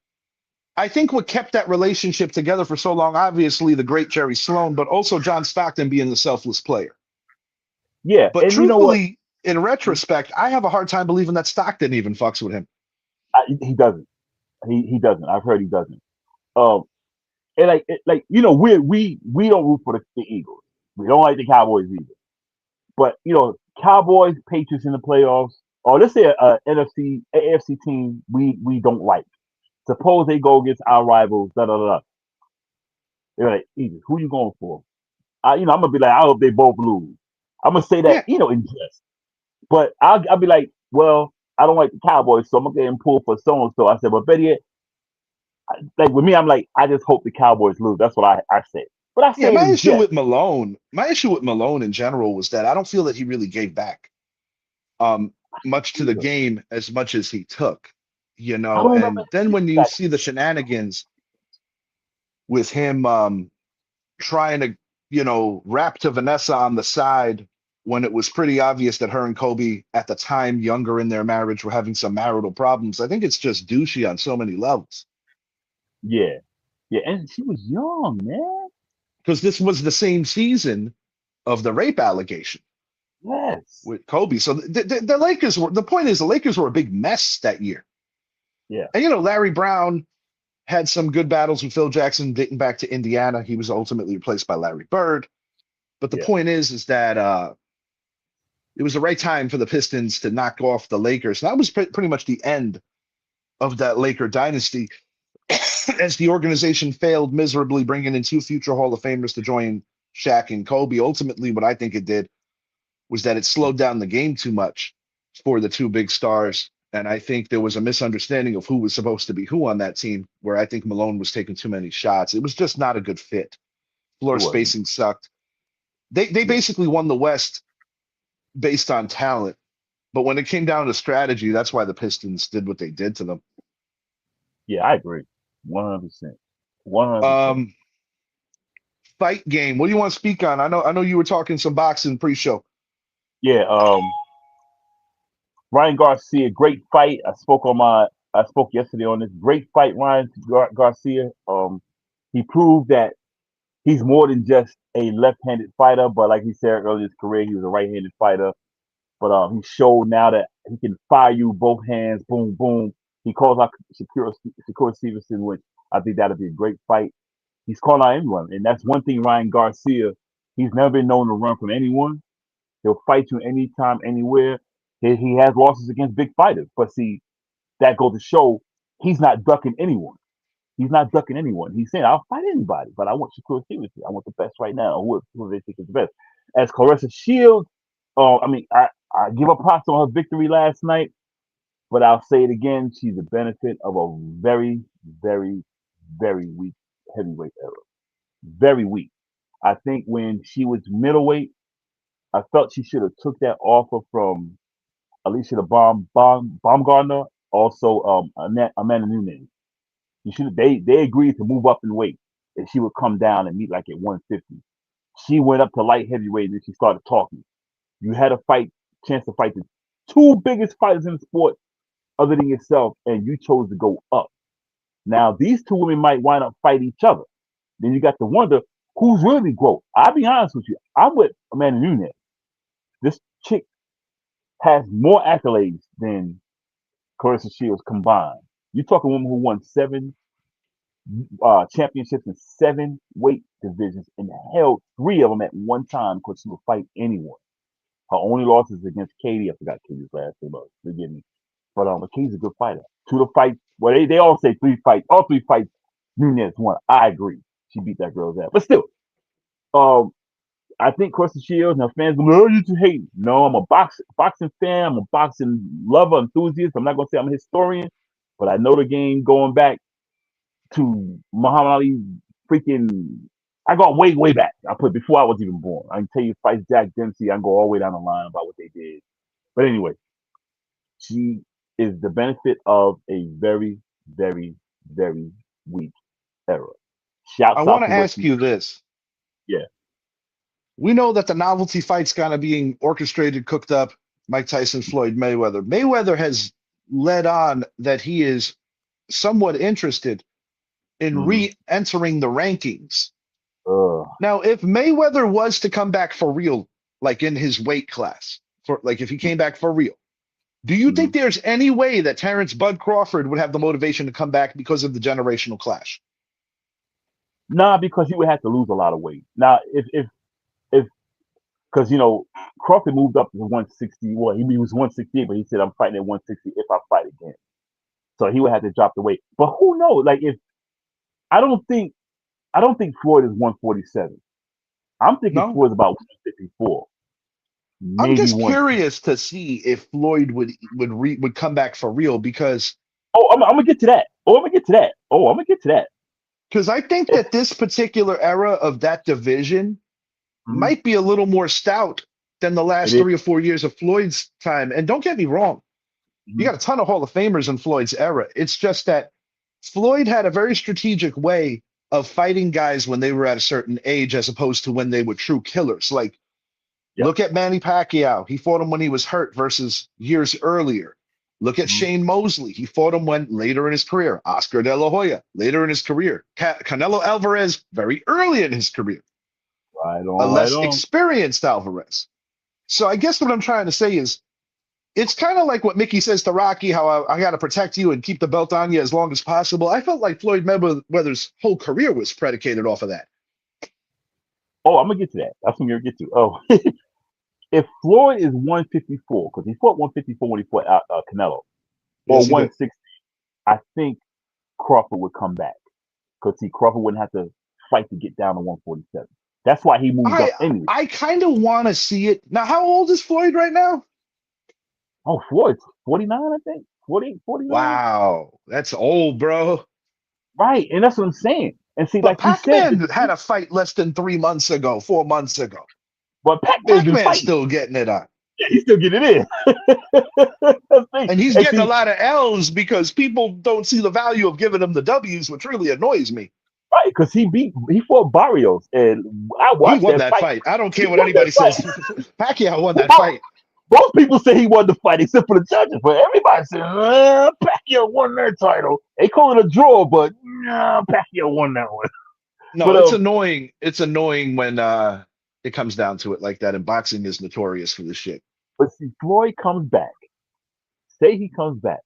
I think what kept that relationship together for so long, obviously the great Jerry Sloan, but also John Stockton being the selfless player. yeah. But And you know what? truthfully, in retrospect, I have a hard time believing that Stockton even fucks with him. He doesn't. He doesn't. I've heard he doesn't. Um, And like we don't root for the Eagles. We don't like the Cowboys either. But Cowboys, Patriots in the playoffs, or let's say a NFC, AFC team we don't like. Suppose they go against our rivals, da da da. They're like, "Easy, who you going for?" I'm gonna be like, I hope they both lose. I'm gonna say that, Yeah, in jest. But I'll be like, well, I don't like the Cowboys, so I'm gonna get and pull for so and so. I said, but better yet, like with me, I'm like, I just hope the Cowboys lose. That's what I said. But I yeah. say it in jest. My issue with Malone in general was that I don't feel that he really gave back um much to the Either. game as much as he took, I don't remember and then when you that. see the shenanigans with him trying to, rap to Vanessa on the side when it was pretty obvious that her and Kobe at the time, younger in their marriage, were having some marital problems. I think it's just douchey on so many levels Yeah, yeah, and she was young, man. because this was the same season of the rape allegation Yes. with Kobe. So the Lakers were, the point is, the Lakers were a big mess that year. Yeah, And, Larry Brown had some good battles with Phil Jackson dating back to Indiana. He was ultimately replaced by Larry Bird. But the yeah, point is that it was the right time for the Pistons to knock off the Lakers. And that was pretty much the end of that Laker dynasty as the organization failed miserably, bringing in two future Hall of Famers to join Shaq and Kobe. Ultimately, what I think it did was that it slowed down the game too much for the two big stars. And I think there was a misunderstanding of who was supposed to be who on that team, where I think Malone was taking too many shots. It was just not a good fit. it Floor wasn't. spacing sucked. They Yeah, basically won the West based on talent. But when it came down to strategy, that's why the Pistons did what they did to them. yeah, I agree, 100%, 100%. Um, Fight game. What do you want to speak on? I know you were talking some boxing pre-show. Yeah, Ryan Garcia, great fight. I spoke yesterday on this great fight. Garcia. He proved that he's more than just a left-handed fighter, but like he said earlier in his career, he was a right-handed fighter. But he showed now that he can fire you both hands, boom, boom. He calls out Shakur Stevenson, which I think that'll be a great fight. He's calling out anyone, and that's one thing. Ryan Garcia, he's never been known to run from anyone. He'll fight you anytime, anywhere. He has losses against big fighters, but see, that goes to show he's not ducking anyone. He's not ducking anyone. He's saying, I'll fight anybody, but I want Shakur Stevenson. I want the best right now. Who they think is the best? As Clarissa Shields, I give her props on her victory last night, but I'll say it again. She's a benefit of a very, very, very weak heavyweight era. Very weak. I think when she was middleweight, I felt she should have took that offer from Alicia the Baumgardner, also Amanda Nunes. You should they agreed to move up in weight, and she would come down and meet like at 150. She went up to light heavyweight and then she started talking. You had a chance to fight the two biggest fighters in the sport other than yourself, and you chose to go up. Now these two women might wind up fight each other. Then you got to wonder who's really growth. I'll be honest with you. I'm with Amanda Nunes. This chick has more accolades than Clarissa Shields combined. You're talking a woman who won seven championships in seven weight divisions and held three of them at one time because she would fight anyone. Her only losses against Katie. I forgot Katie's last name. Forgive me. But Katie's a good fighter. To the fight, well, they all say three fights. All three fights, Nunez won. I agree. She beat that girl's ass. But still, um, I think Clarissa Shields and her fans go, oh, you two hate. No, I'm a boxing fan. I'm a boxing lover, enthusiast. I'm not gonna say I'm a historian, but I know the game going back to Muhammad Ali. Freaking, I got way, way back. I put before I was even born. I can tell you, fights Jack Dempsey. I can go all the way down the line about what they did. But anyway, she is the benefit of a very, very, very weak era. I Shouts want out to to what ask she, you this. yeah. We know that the novelty fight's kind of being orchestrated, cooked up. Mike Tyson, Floyd Mayweather. Mayweather has led on that he is somewhat interested in Mm-hmm. re-entering the rankings. Uh, Now, if Mayweather was to come back for real, like in his weight class, for like if he came back for real, do you mm-hmm. think there's any way that Terrence Bud Crawford would have the motivation to come back because of the generational clash? Nah, because he would have to lose a lot of weight. Now, if because Crawford moved up to 160. Well, he was 168, but he said I'm fighting at 160 if I fight again. So he would have to drop the weight. But who knows? Like if I don't think I don't think Floyd is 147. I'm thinking No, Floyd's about 154, I'm maybe just one. curious to see if Floyd would come back for real Oh, I'm gonna get to that. Oh, I'm gonna get to that. Oh, I'm gonna get to that. because I think If, that this particular era of that division mhm, might be a little more stout than the it last is. 3 or 4 years of Floyd's time. And don't get me wrong, you Mhm, got a ton of Hall of Famers in Floyd's era. It's just that Floyd had a very strategic way of fighting guys when they were at a certain age as opposed to when they were true killers. Like, yep. look at Manny Pacquiao. He fought him when he was hurt versus years earlier. Look at Mhm, Shane Mosley. He fought him when later in his career. Oscar De La Hoya later in his career. Canelo Alvarez very early in his career. right A on, right less on. experienced Alvarez. So I guess what I'm trying to say is it's kind of like what Mickey says to Rocky, how I got to protect you and keep the belt on you as long as possible. I felt like Floyd Mayweather's whole career was predicated off of that. Oh, I'm gonna get to that. That's what I'm gonna get to. Oh, if Floyd is 154, because he fought 154 when he fought Canelo, or Yes, he did. 160, I think Crawford would come back. Because see, Crawford wouldn't have to fight to get down to 147. That's why he moved I up anyway. I kind of want to see it. Now, how old is Floyd right now? Oh, Floyd's 49, I think. 40, 49. Wow, that's old, bro. Right. And that's what I'm saying. And see, But like you said, Pac-Man had a fight less than 3 months ago, 4 months ago. but Pac-Man's been Pac-Man's fighting. still getting it on. Yeah, he's still getting it in. And he's And getting a see, lot of L's because people don't see the value of giving him the W's, which really annoys me. right, because he fought Barrios, and I He watched won that that fight. fight. I don't He care what won that anybody says. fight. Pacquiao won that Most, fight. most people say he won the fight, except for the judges. But everybody said, Pacquiao won that title. They call it a draw, but nah, Pacquiao won that one. No, But it's annoying. It's annoying when it comes down to it like that. And boxing is notorious for this shit. see, Floyd comes back. Say he comes back.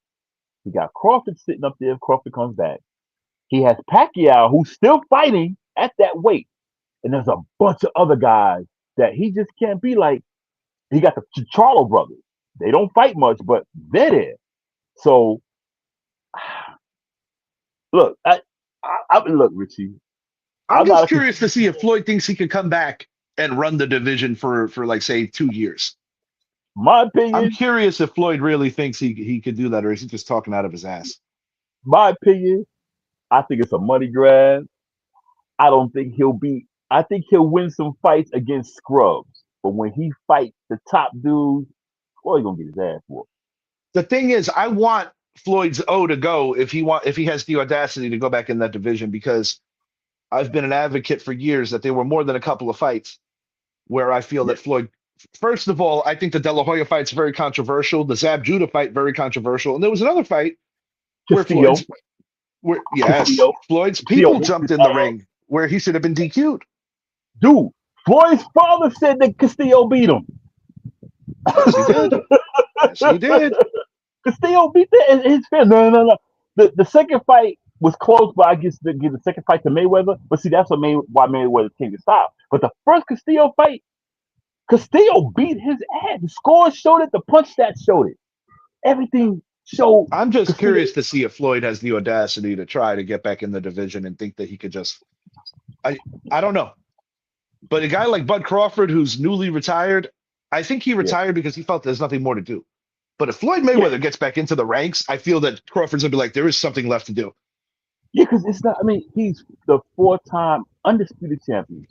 He got Crawford sitting up there. If Crawford comes back, he has Pacquiao who's still fighting at that weight, and there's a bunch of other guys that he just can't be like. He got the Charlo brothers. They don't fight much, but they're there. So look, look, Richie. I'm I'm not just a curious to conspiracy see if theorist. Floyd thinks he could come back and run the division for like say 2 years. My I'm opinion, curious if Floyd really thinks he could do that, or is he just talking out of his ass? my opinion. I think it's a money grab. I don't think he'll be. I think he'll win some fights against scrubs, but when he fights the top dudes, well, he's gonna get his ass whooped. The thing is, I want Floyd's O to go if he has the audacity to go back in that division because I've been an advocate for years that there were more than a couple of fights where I feel Yeah, that Floyd. First of all, I think the De La Hoya fight's very controversial. The Zab Judah fight very controversial, and there was another fight where Castillo, yes, Castillo, Floyd's Castillo people whooped jumped his in the ass. ring where he should have been DQ'd. Dude, Floyd's father said that Castillo beat him. Yes, he did. Yes, he did. Castillo beat his friend. No, no, no. The second fight was close, but I guess they give the second fight to Mayweather. But see, that's why Mayweather came to stop. But the first Castillo fight, Castillo beat his ass. The score showed it. The punch stats showed it. Everything showed I'm just Castillo. curious to see if Floyd has the audacity to try to get back in the division and think that he could just. I I don't know, but a guy like Bud Crawford, who's newly retired, I think he Yeah, retired because he felt there's nothing more to do. But if Floyd yeah, Mayweather gets back into the ranks, I feel that Crawford's gonna be like, there is something left to do. yeah. Because it's not. I mean, he's the four-time undisputed champion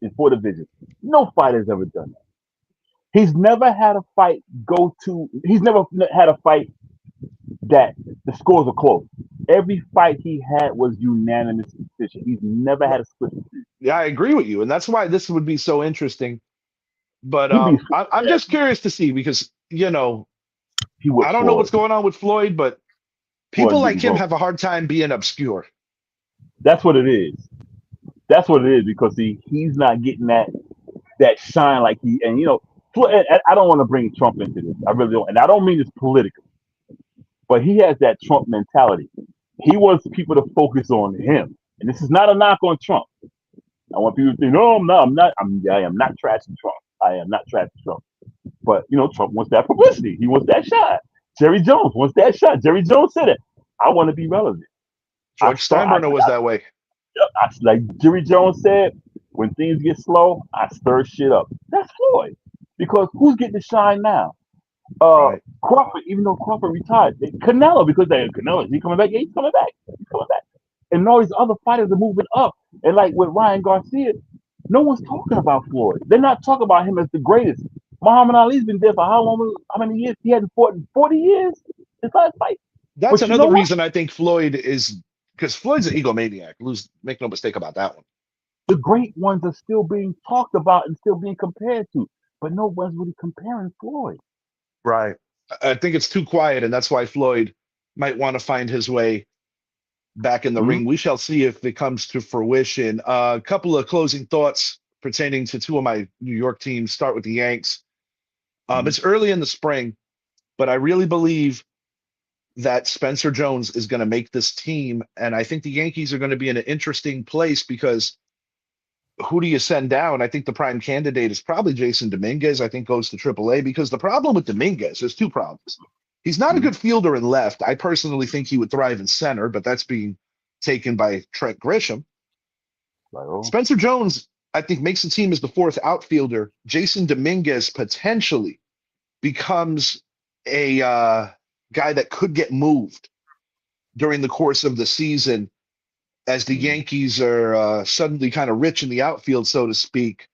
in four divisions. No fighter's ever done that. He's never had a fight go to. He's never had a fight that the scores are close. Every fight he had was unanimous decision. He's never had a split decision. Yeah, I agree with you, and that's why this would be so interesting. But He beats I'm yeah, just curious to see because he I whipped don't know what's Floyd. going on with Floyd, but people Floyd like getting him broke. have a hard time being obscure. That's what it is. That's what it is because he's not getting that shine like he and Floyd, and I don't want to bring Trump into this. I really don't, and I don't mean this politically, but he has that Trump mentality. He wants people to focus on him. And this is not a knock on Trump. I want people to think, no, I'm not. I am not trashing Trump. I am not trashing Trump. But Trump wants that publicity. He wants that shot. Jerry Jones wants that shot. Jerry Jones said it. I want to be relevant. I George start. Steinbrenner was that way. Like Jerry Jones said, when things get slow, I stir shit up. That's Floyd. Because who's getting the shine now? Right. Crawford, even though Crawford retired, Canelo, because Canelo, is he coming back? Yeah, he's coming back. He's coming back. And all these other fighters are moving up. And like with Ryan Garcia, no one's talking about Floyd. They're not talking about him as the greatest. Muhammad Ali's been there for how long? How many years? He hadn't fought in 40 years. His last fight. That's But you another know what? reason I think Floyd is because Floyd's an egomaniac. Make no mistake about that one. The great ones are still being talked about and still being compared to. But no one's really comparing Floyd. Right. I think it's too quiet, and that's why Floyd might want to find his way back in the Mm-hmm. ring. We shall see if it comes to fruition. A couple of closing thoughts pertaining to two of my New York teams. Start with the Yanks. Mm-hmm. It's early in the spring, but I really believe that Spencer Jones is going to make this team, and I think the Yankees are going to be in an interesting place because who do you send down? I think the prime candidate is probably Jason Dominguez. I think goes to AAA because the problem with Dominguez, there's two problems. He's not a Mm-hmm. good fielder in left. I personally think he would thrive in center, but that's being taken by Trent Grisham. Like, oh, Spencer Jones, I think, makes the team as the fourth outfielder. Jason Dominguez potentially becomes a guy that could get moved during the course of the season as the mm-hmm. Yankees are suddenly kind of rich in the outfield, so to speak.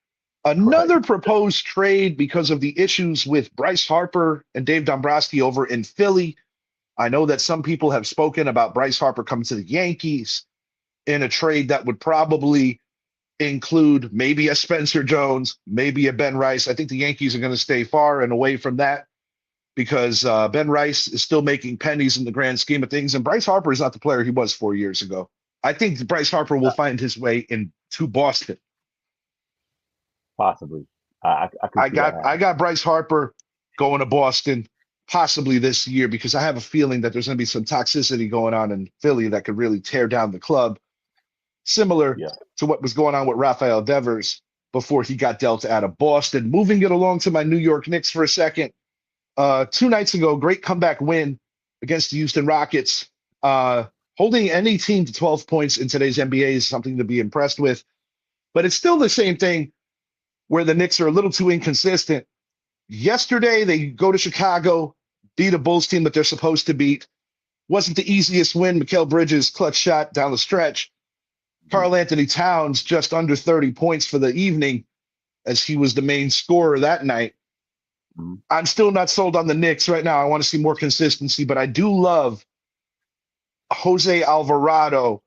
Right. Another proposed trade because of the issues with Bryce Harper and Dave Dombrowski over in Philly. I know that some people have spoken about Bryce Harper coming to the Yankees in a trade that would probably include maybe a Spencer Jones, maybe a Ben Rice. I think the Yankees are going to stay far and away from that because Ben Rice is still making pennies in the grand scheme of things, and Bryce Harper is not the player he was 4 years ago. I think Bryce Harper will find his way into Boston. Possibly. I could I see that got I happening. got Bryce Harper going to Boston possibly this year because I have a feeling that there's going to be some toxicity going on in Philly that could really tear down the club, similar Yeah. to what was going on with Rafael Devers before he got dealt out of Boston. Moving it along to my New York Knicks for a second. 2 nights ago, great comeback win against the Houston Rockets. Holding any team to 12 points in today's NBA is something to be impressed with, but it's still the same thing where the Knicks are a little too inconsistent. Yesterday, they go to Chicago, beat a Bulls team that they're supposed to beat. Wasn't the easiest win. Mikal Bridges, clutch shot down the stretch. Mm-hmm. Karl Anthony Towns, just under 30 points for the evening, as he was the main scorer that night. Mm-hmm. I'm still not sold on the Knicks right now. I want to see more consistency, but I do love Jose Alvarado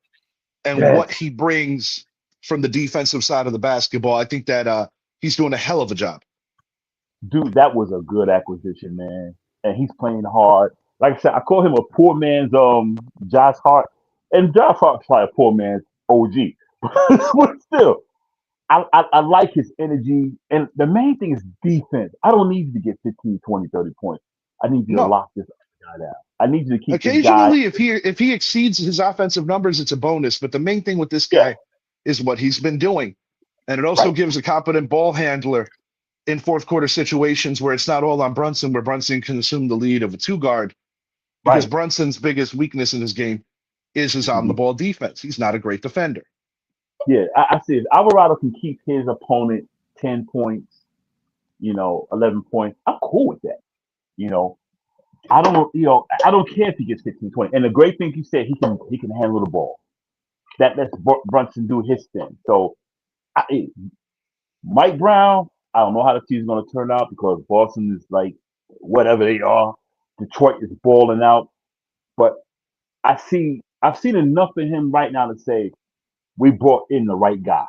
and what Yes. he brings from the defensive side of the basketball. I think that he's doing a hell of a job. Dude, that was a good acquisition, man. And he's playing hard. Like I said, I call him a poor man's Josh Hart. And Josh Hart's probably a poor man's OG. But still, I like his energy. And the main thing is defense. I don't need you to get 15, 20, 30 points. I need you to No, lock this guy down. I need you to keep this guy. occasionally if he exceeds his offensive numbers, it's a bonus. But the main thing with this Yeah, guy is what he's been doing. And it also right, gives a competent ball handler in fourth quarter situations where it's not all on Brunson, where Brunson can assume the lead of a two guard because right. Brunson's biggest weakness in his game is his on the Mhm. ball defense. He's not a great defender. Yeah, I see it. Alvarado can keep his opponent 10 points, 11 points. I'm cool with that. You know, I don't care if he gets 15, 20. And the great thing you said, he can handle the ball. That lets Brunson do his thing. So Mike Brown, I don't know how the season's going to turn out because Boston is like whatever they are. Detroit is balling out, but I've seen enough in him right now to say we brought in the right guy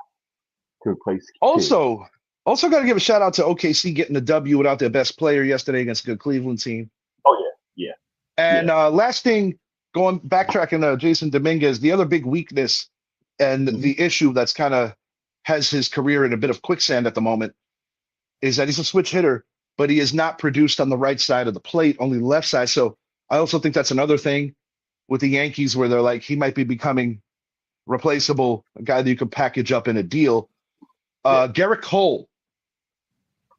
to replace Kidd. Also, also got to give a shout out to OKC getting the W without their best player yesterday against a good Cleveland team. Oh yeah, yeah, And last thing, going backtracking Jason Dominguez, the other big weakness and yeah. the issue that's kind of has his career in a bit of quicksand at the moment is that he's a switch hitter, but he is not produced on the right side of the plate, only the left side. So I also think that's another thing with the Yankees where they're like he might be becoming replaceable, a guy that you could package up in a deal. Yeah. Garrett Cole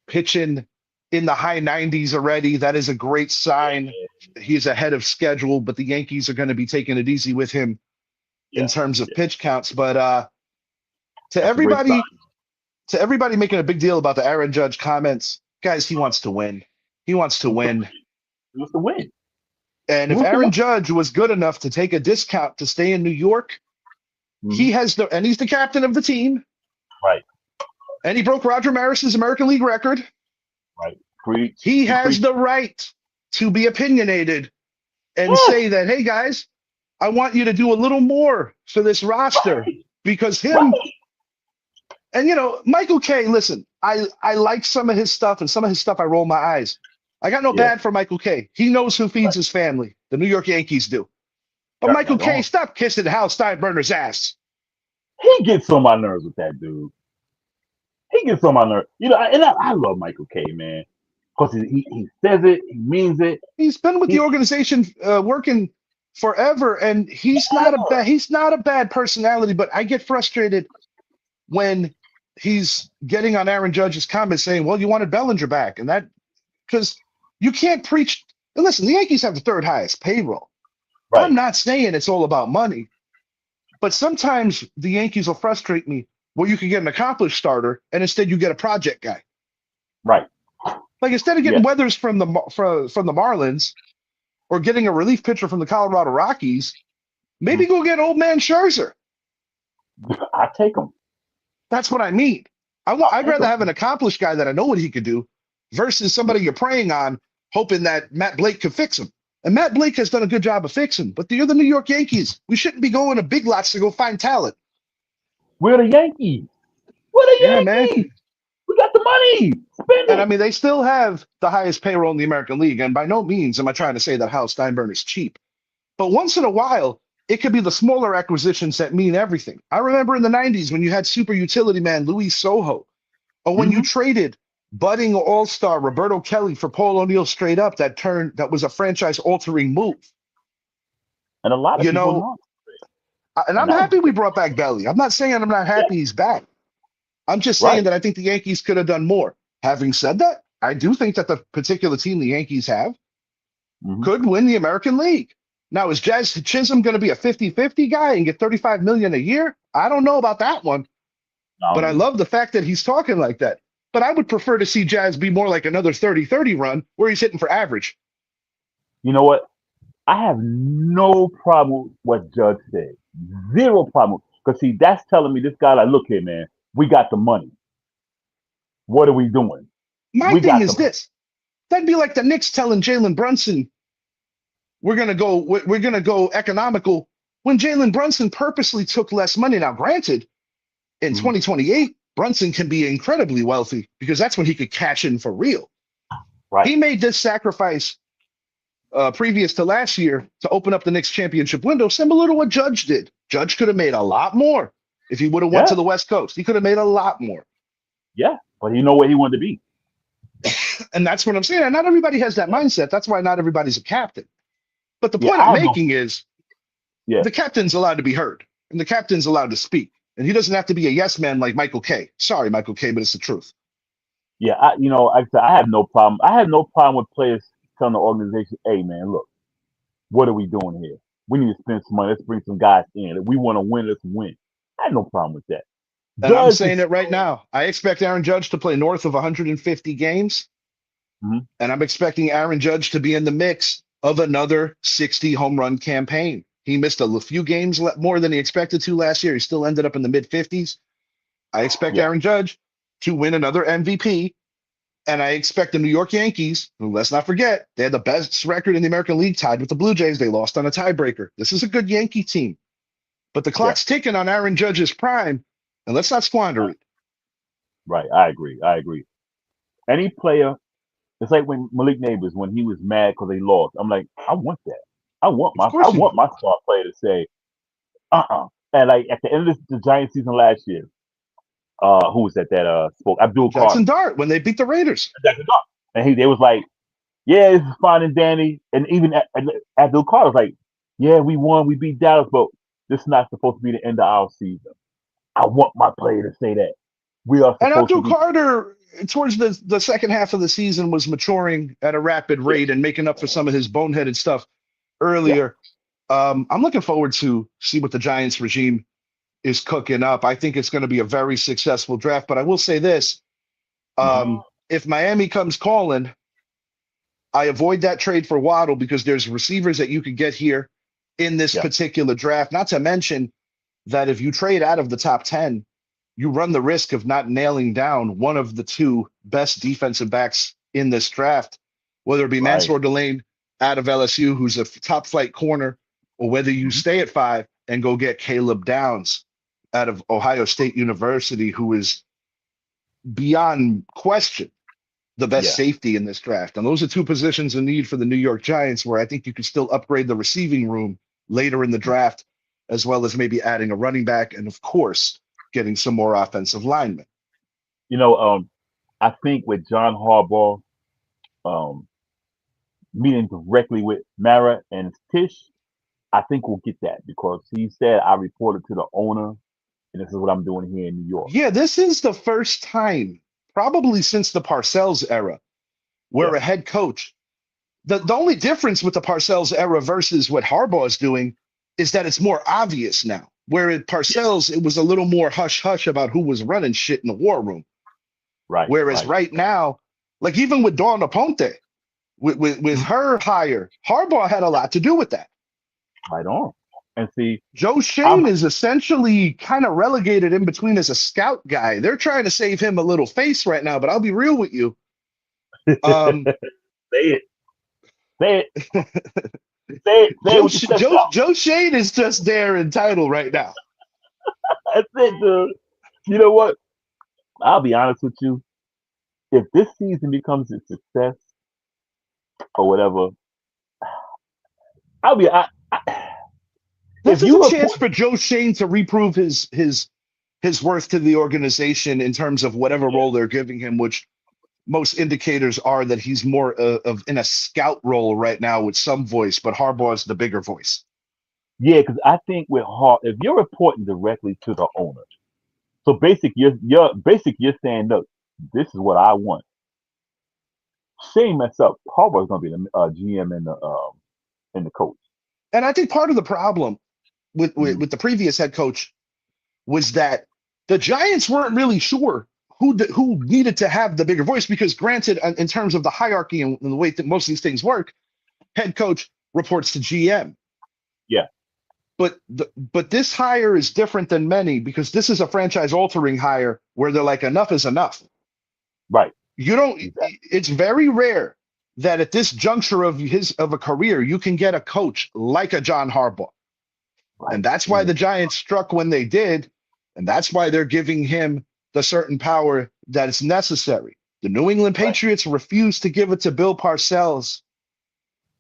pitching in the high 90s already. That is a great sign. He's ahead of schedule, but the Yankees are going to be taking it easy with him in Yeah. terms of Yeah. pitch counts. But to That's a great sign. everybody making a big deal about the Aaron Judge comments, guys, he wants to win. He wants to win. He wants to win. And He if wants to Aaron win. Judge was good enough to take a discount to stay in New York, Mm-hmm. and he's the captain of the team, Right. and he broke Roger Maris's American League record. Right. Preach. He You has preach. the right to be opinionated and Yes. say that, hey guys, I want you to do a little more for this roster Right. because him Right. and Michael K. Listen, I like some of his stuff, and some of his stuff I roll my eyes. I got no Yeah. bad for Michael K. He knows who feeds his family. The New York Yankees do. But Right. Michael Right K. on. Stop kissing Hal Steinbrenner's ass. He gets on my nerves with that dude. He gets on my nerves. I love Michael K, man. Because he says it, he means it. He's been with the He organization working forever, and he's not a bad personality. But I get frustrated when he's getting on Aaron Judge's comments saying, "Well, you wanted Bellinger back," and that because you can't preach. And listen, the Yankees have the third highest payroll. I'm right, not saying it's all about money, but sometimes the Yankees will frustrate me where you can get an accomplished starter and instead you get a project guy. right. Like instead of Yeah. getting Weathers from the Marlins or getting a relief pitcher from the Colorado Rockies, maybe go get old man Scherzer. I take him. That's what I mean. I'll I'd take rather him. have an accomplished guy that I know what he could do versus somebody you're preying on, hoping that Matt Blake could fix him. And Matt Blake has done a good job of fixing, but you're the New York Yankees. We shouldn't be going to big lots to go find talent. We're the Yankees. We're the Yeah, man. Yankees. We got the money. Spend And I it. mean, they still have the highest payroll in the American League. And by no means am I trying to say that Hal Steinbrenner is cheap. But once in a while, it could be the smaller acquisitions that mean everything. I remember in the 90s when you had super utility man Luis Sojo, or when you Mm-hmm. traded budding all-star Roberto Kelly for Paul O'Neill straight up, that was a franchise altering move. And a lot of You people know, know. and And I'm that was happy we brought back Belly. I'm not saying I'm not yeah, happy he's back. I'm just saying right. that I think the Yankees could have done more. Having said that, I do think that the particular team the Yankees have Mm-hmm. could win the American League. Now, is Jazz Chisholm going to be a 50-50 guy and get $35 million a year? I don't know about that one, but I Um, love the fact that he's talking like that. But I would prefer to see Jazz be more like another 30-30 run where he's hitting for average. you know what? I have no problem with what Judge said. Zero problem. Because see, that's telling me this guy like, look here, man, we got the money. What are we doing? My We thing got the is money. this. That'd be like the Knicks telling Jalen Brunson, we're gonna go economical when Jalen Brunson purposely took less money. Now, granted, in Mhm. 2028, Brunson can be incredibly wealthy because that's when he could cash in for real. Right. He made this sacrifice previous to last year to open up the Knicks championship window, similar to what Judge did. Judge could have made a lot more if he would have went Yeah. to the West Coast. He could have made a lot more. Yeah. But you know where he wanted to be. And that's what I'm saying. And not everybody has that Yeah. mindset. That's why not everybody's a captain. But the Yeah. point I I'm have no. making is Yeah. the captain's allowed to be heard and the captain's allowed to speak. And he doesn't have to be a yes man like Michael K. Sorry, Michael K., but it's the truth. Yeah. Like I said, I have no problem. I have no problem with players telling the organization, "Hey, man, look, what are we doing here? We need to spend some money. Let's bring some guys in. If we want to win, let's win." I have no problem with that. And I'm Judge saying is it right now. I expect Aaron Judge to play north of 150 games. Mhm. And I'm expecting Aaron Judge to be in the mix of another 60 home run campaign. He missed a few games more than he expected to last year. He still ended up in the mid 50s. I expect Yeah. Aaron Judge to win another MVP. And I expect the New York Yankees, who let's not forget, they had the best record in the American League, tied with the Blue Jays. They lost on a tiebreaker. This is a good Yankee team. But the Yeah. clock's ticking on Aaron Judge's prime, and let's not squander it. Right. I agree. I agree. Any player, it's like when Malik Neighbors when he was mad because they lost. I'm like, I want that. Of I course you want do. my star player to say, And like at the end of the Giants season last year, who was that spoke? Abdul Jackson Carter. Dart when they beat the Raiders. Jackson Dart. And they was like, yeah, this is fine and dandy. And even Abdul Carter was like, yeah, we won, we beat Dallas, but This is not supposed to be the end of our season. I want my player to say that. We are And supposed to Abdul be. Carter, towards the second half of the season, was maturing at a rapid Yeah, rate and making up for some of his boneheaded stuff yeah. earlier. I'm looking forward to see what the Giants regime is cooking up. I think it's going to be a very successful draft. But I will say this: Hmm. if Miami comes calling, I avoid that trade for Waddle because there's receivers that you could get here in this Yeah, particular draft. Not to mention that if you trade out of the top 10, you run the risk of not nailing down one of the two best defensive backs in this draft, whether it be right. Mansour Delane out of LSU, who's a top flight corner, or whether you Hmm. stay at 5 and go get Caleb Downs out of Ohio State University, who is beyond question the best Yeah. safety in this draft. And those are two positions in need for the New York Giants where I think you could still upgrade the receiving room later in the draft, as well as maybe adding a running back and, of course, getting some more offensive linemen. You know, I think with John Harbaugh um, meeting directly with Mara and Tish, I think we'll get that because he said I reported to the owner, and this is what I'm doing here in New York. Yeah, this is the first time, probably since the Parcells era, where Yeah, a head coach, the only difference with the Parcells era versus what Harbaugh is doing is that it's more obvious now. Where at yeah, Parcells, it was a little more hush hush about who was running shit in the war room. right, Whereas right, right now, like even with Dawn Aponte, with mhm, her hire, Harbaugh had a lot to do with that. right on. And see, Joe I'm Shane is essentially kind of relegated in between as a scout guy. They're trying to save him a little face right now, but I'll be real with you. Um, say it, say it, say it with your chest out. Joe Shane is just there in title right now. That's it, dude. You know what? I'll be honest with you. If this season becomes a success or whatever, I'll be. If This is a you chance report, for Joe Shane to reprove his worth to the organization in terms of whatever yeah, role they're giving him, which most indicators are that he's more of in a scout role right now with some voice, but Harbaugh is the bigger voice. yeah, because I think with Hart, if you're reporting directly to the owner, so you're saying, look, this is what I want. Shane mess up. Harbaugh's gonna be the GM and the coach. And I think part of the problem with, with, Hmm. with the previous head coach was that the Giants weren't really sure who needed to have the bigger voice because, granted, in terms of the hierarchy and the way that most of these things work, head coach reports to GM. Yeah, But this hire is different than many because this is a franchise altering hire where they're like enough is enough. right. You don't. Exactly. It's very rare that at this juncture of a career you can get a coach like a John Harbaugh, and Right. that's why Yeah. the Giants struck when they did, and that's why they're giving him the certain power that is necessary. The New England Right. Patriots refused to give it to Bill Parcells,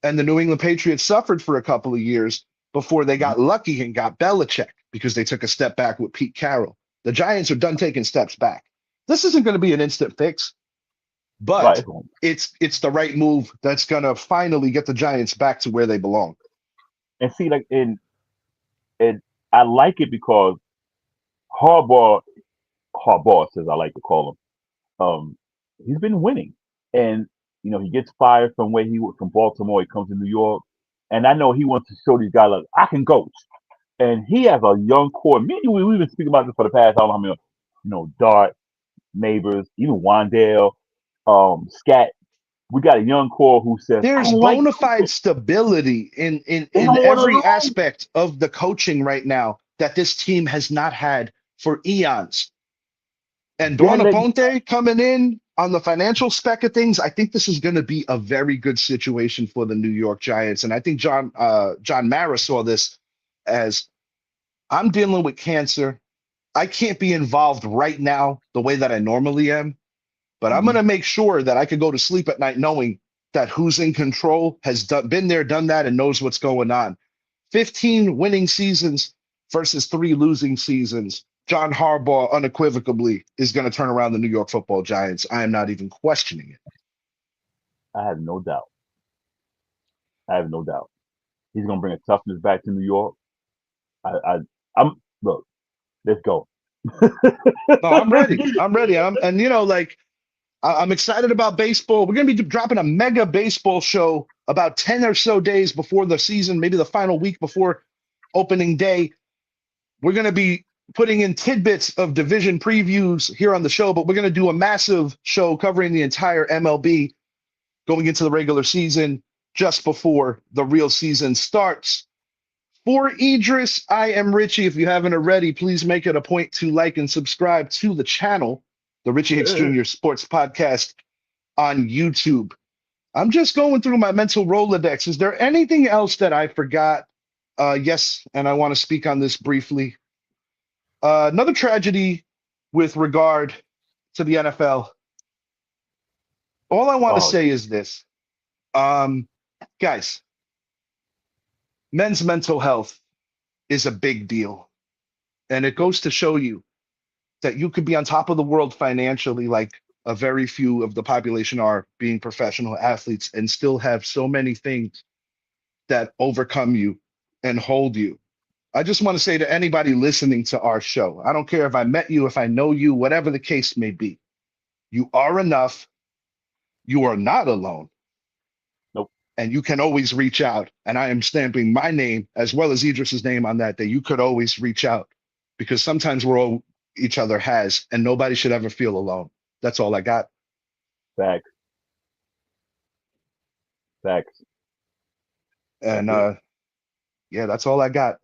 and the New England Patriots suffered for a couple of years before they Mhm. got lucky and got Belichick because they took a step back with Pete Carroll. The Giants are done taking steps back. This isn't going to be an instant fix, Right. but it's the right move that's going to finally get the Giants back to where they belong. And see, like, and I like it because Harbaugh, Harbaugh says I like to call him. He's been winning, and he gets fired from where he was from Baltimore. He comes to New York, and I know he wants to show these guys like I can coach. And he has a young core. Me and you, we've been speaking about this for the past, I don't know how many, Dart, Neighbors, even Wandale, Scat. We got a young core who says, I There's don't like bona fide coaching. stability in in They in don't want to every lose. aspect of the coaching right now that this team has not had for eons. And They're Dawn letting, Aponte coming in on the financial spec of things, I think this is going to be a very good situation for the New York Giants. And I think John Mara saw this as I'm dealing with cancer. I can't be involved right now the way that I normally am, but I'm going Mhm. to make sure that I could go to sleep at night knowing that who's in control has been there, done that, and knows what's going on. 15 winning seasons versus 3 losing seasons. John Harbaugh unequivocally is going to turn around the New York Football Giants. I am not even questioning it. I have no doubt. I have no doubt. He's going to bring a toughness back to New York. I I'm look. Let's go. No, I'm Let's ready. get it. I'm ready. And you know, like I'm excited about baseball. We're gonna be dropping a mega baseball show about 10 or so days before the season, maybe the final week before opening day. We're gonna be putting in tidbits of division previews here on the show, but we're gonna do a massive show covering the entire MLB going into the regular season just before the real season starts. For Idris, I am Richie. If you haven't already, please make it a point to like and subscribe to the channel, the Richie Hicks Jr. Sports Podcast on YouTube. I'm just going through my mental Rolodex. Is there anything else that I forgot? Yes, and I want to speak on this briefly. Another tragedy with regard to the NFL. All I want to Oh say is this. Um, guys, men's mental health is a big deal. And it goes to show you that you could be on top of the world financially, like a very few of the population are being professional athletes, and still have so many things that overcome you and hold you. I just want to say to anybody listening to our show, I don't care if I met you, if I know you, whatever the case may be, you are enough. You are not alone. nope. And you can always reach out. And I am stamping my name as well as Idris's name on that, that you could always reach out because sometimes we're all each other has, and nobody should ever feel alone. That's all I got. Facts. Facts. That's And it. yeah, that's all I got.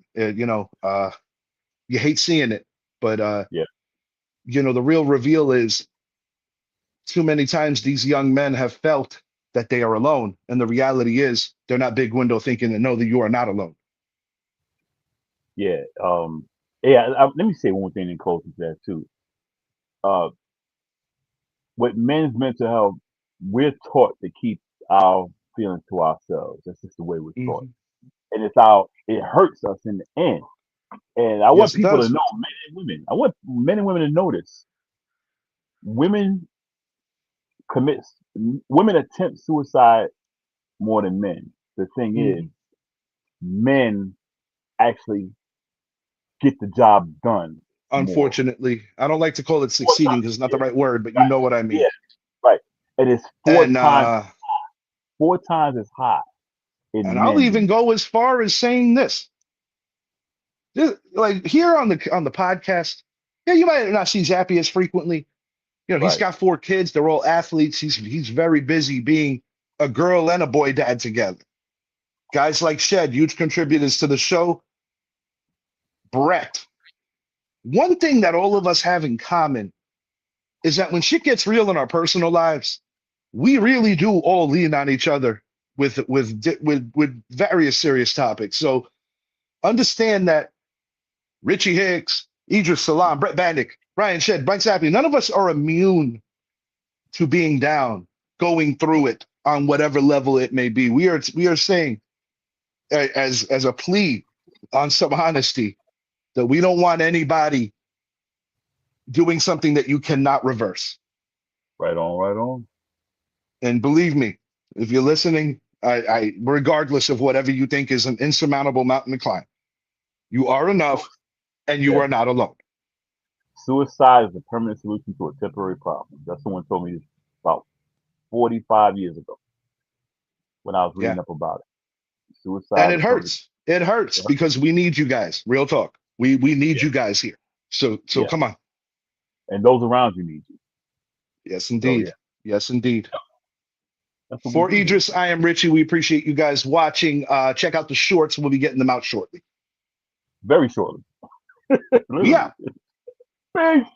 You hate seeing it, but Yeah. the real reveal is too many times these young men have felt that they are alone. And the reality is they're not big window thinking and know that you are not alone. Yeah. Yeah. Let me say one thing in closing to that too. Uh, with men's mental health, we're taught to keep our feelings to ourselves. That's just the way we're taught, Mhm. and it hurts us in the end. And I want Yes, it people to does. know, men and women. I want men and women to know this. Women commit, women attempt suicide more than men. The thing is, Mhm. men actually get the job done more. Unfortunately, I don't like to call it Four succeeding times, because it's not the yeah, right word, but you right, know what I mean. yeah, right. And it's And four times as high in I'll men even than go as far as saying this. Like here on the podcast, yeah, you might not see Zappy as frequently. He's right, got 4 kids. They're all athletes. He's very busy being a girl and a boy dad together. Guys like Shed, huge contributors to the show. Brett. One thing that all of us have in common is that when shit gets real in our personal lives, we really do all lean on each other with various serious topics. So understand that Richie Hicks, Idris Salam, Brett Bandick, Brian Shed, Mike Zappi, none of us are immune to being down, going through it on whatever level it may be. We are saying as a plea on some honesty that we don't want anybody doing something that you cannot reverse. right on, right on. And believe me, if you're listening, regardless of whatever you think is an insurmountable mountain to climb, you are So, enough and you yeah, are not alone. suicide is a permanent solution to a temporary problem. That's someone told me this about 45 years ago when I was Yeah. reading up about it. And Suicide is it a permanent. hurts. It hurts Yeah, because we need you guys. Real talk. We need yeah, you guys here. So yeah. come on. And those around you need you. Yes, So yeah, indeed. Yes, indeed. that's what we For do here. Idris, I am Richie. We appreciate you guys watching. Check out the shorts. We'll be getting them out shortly. Very shortly, We literally. out. Peace.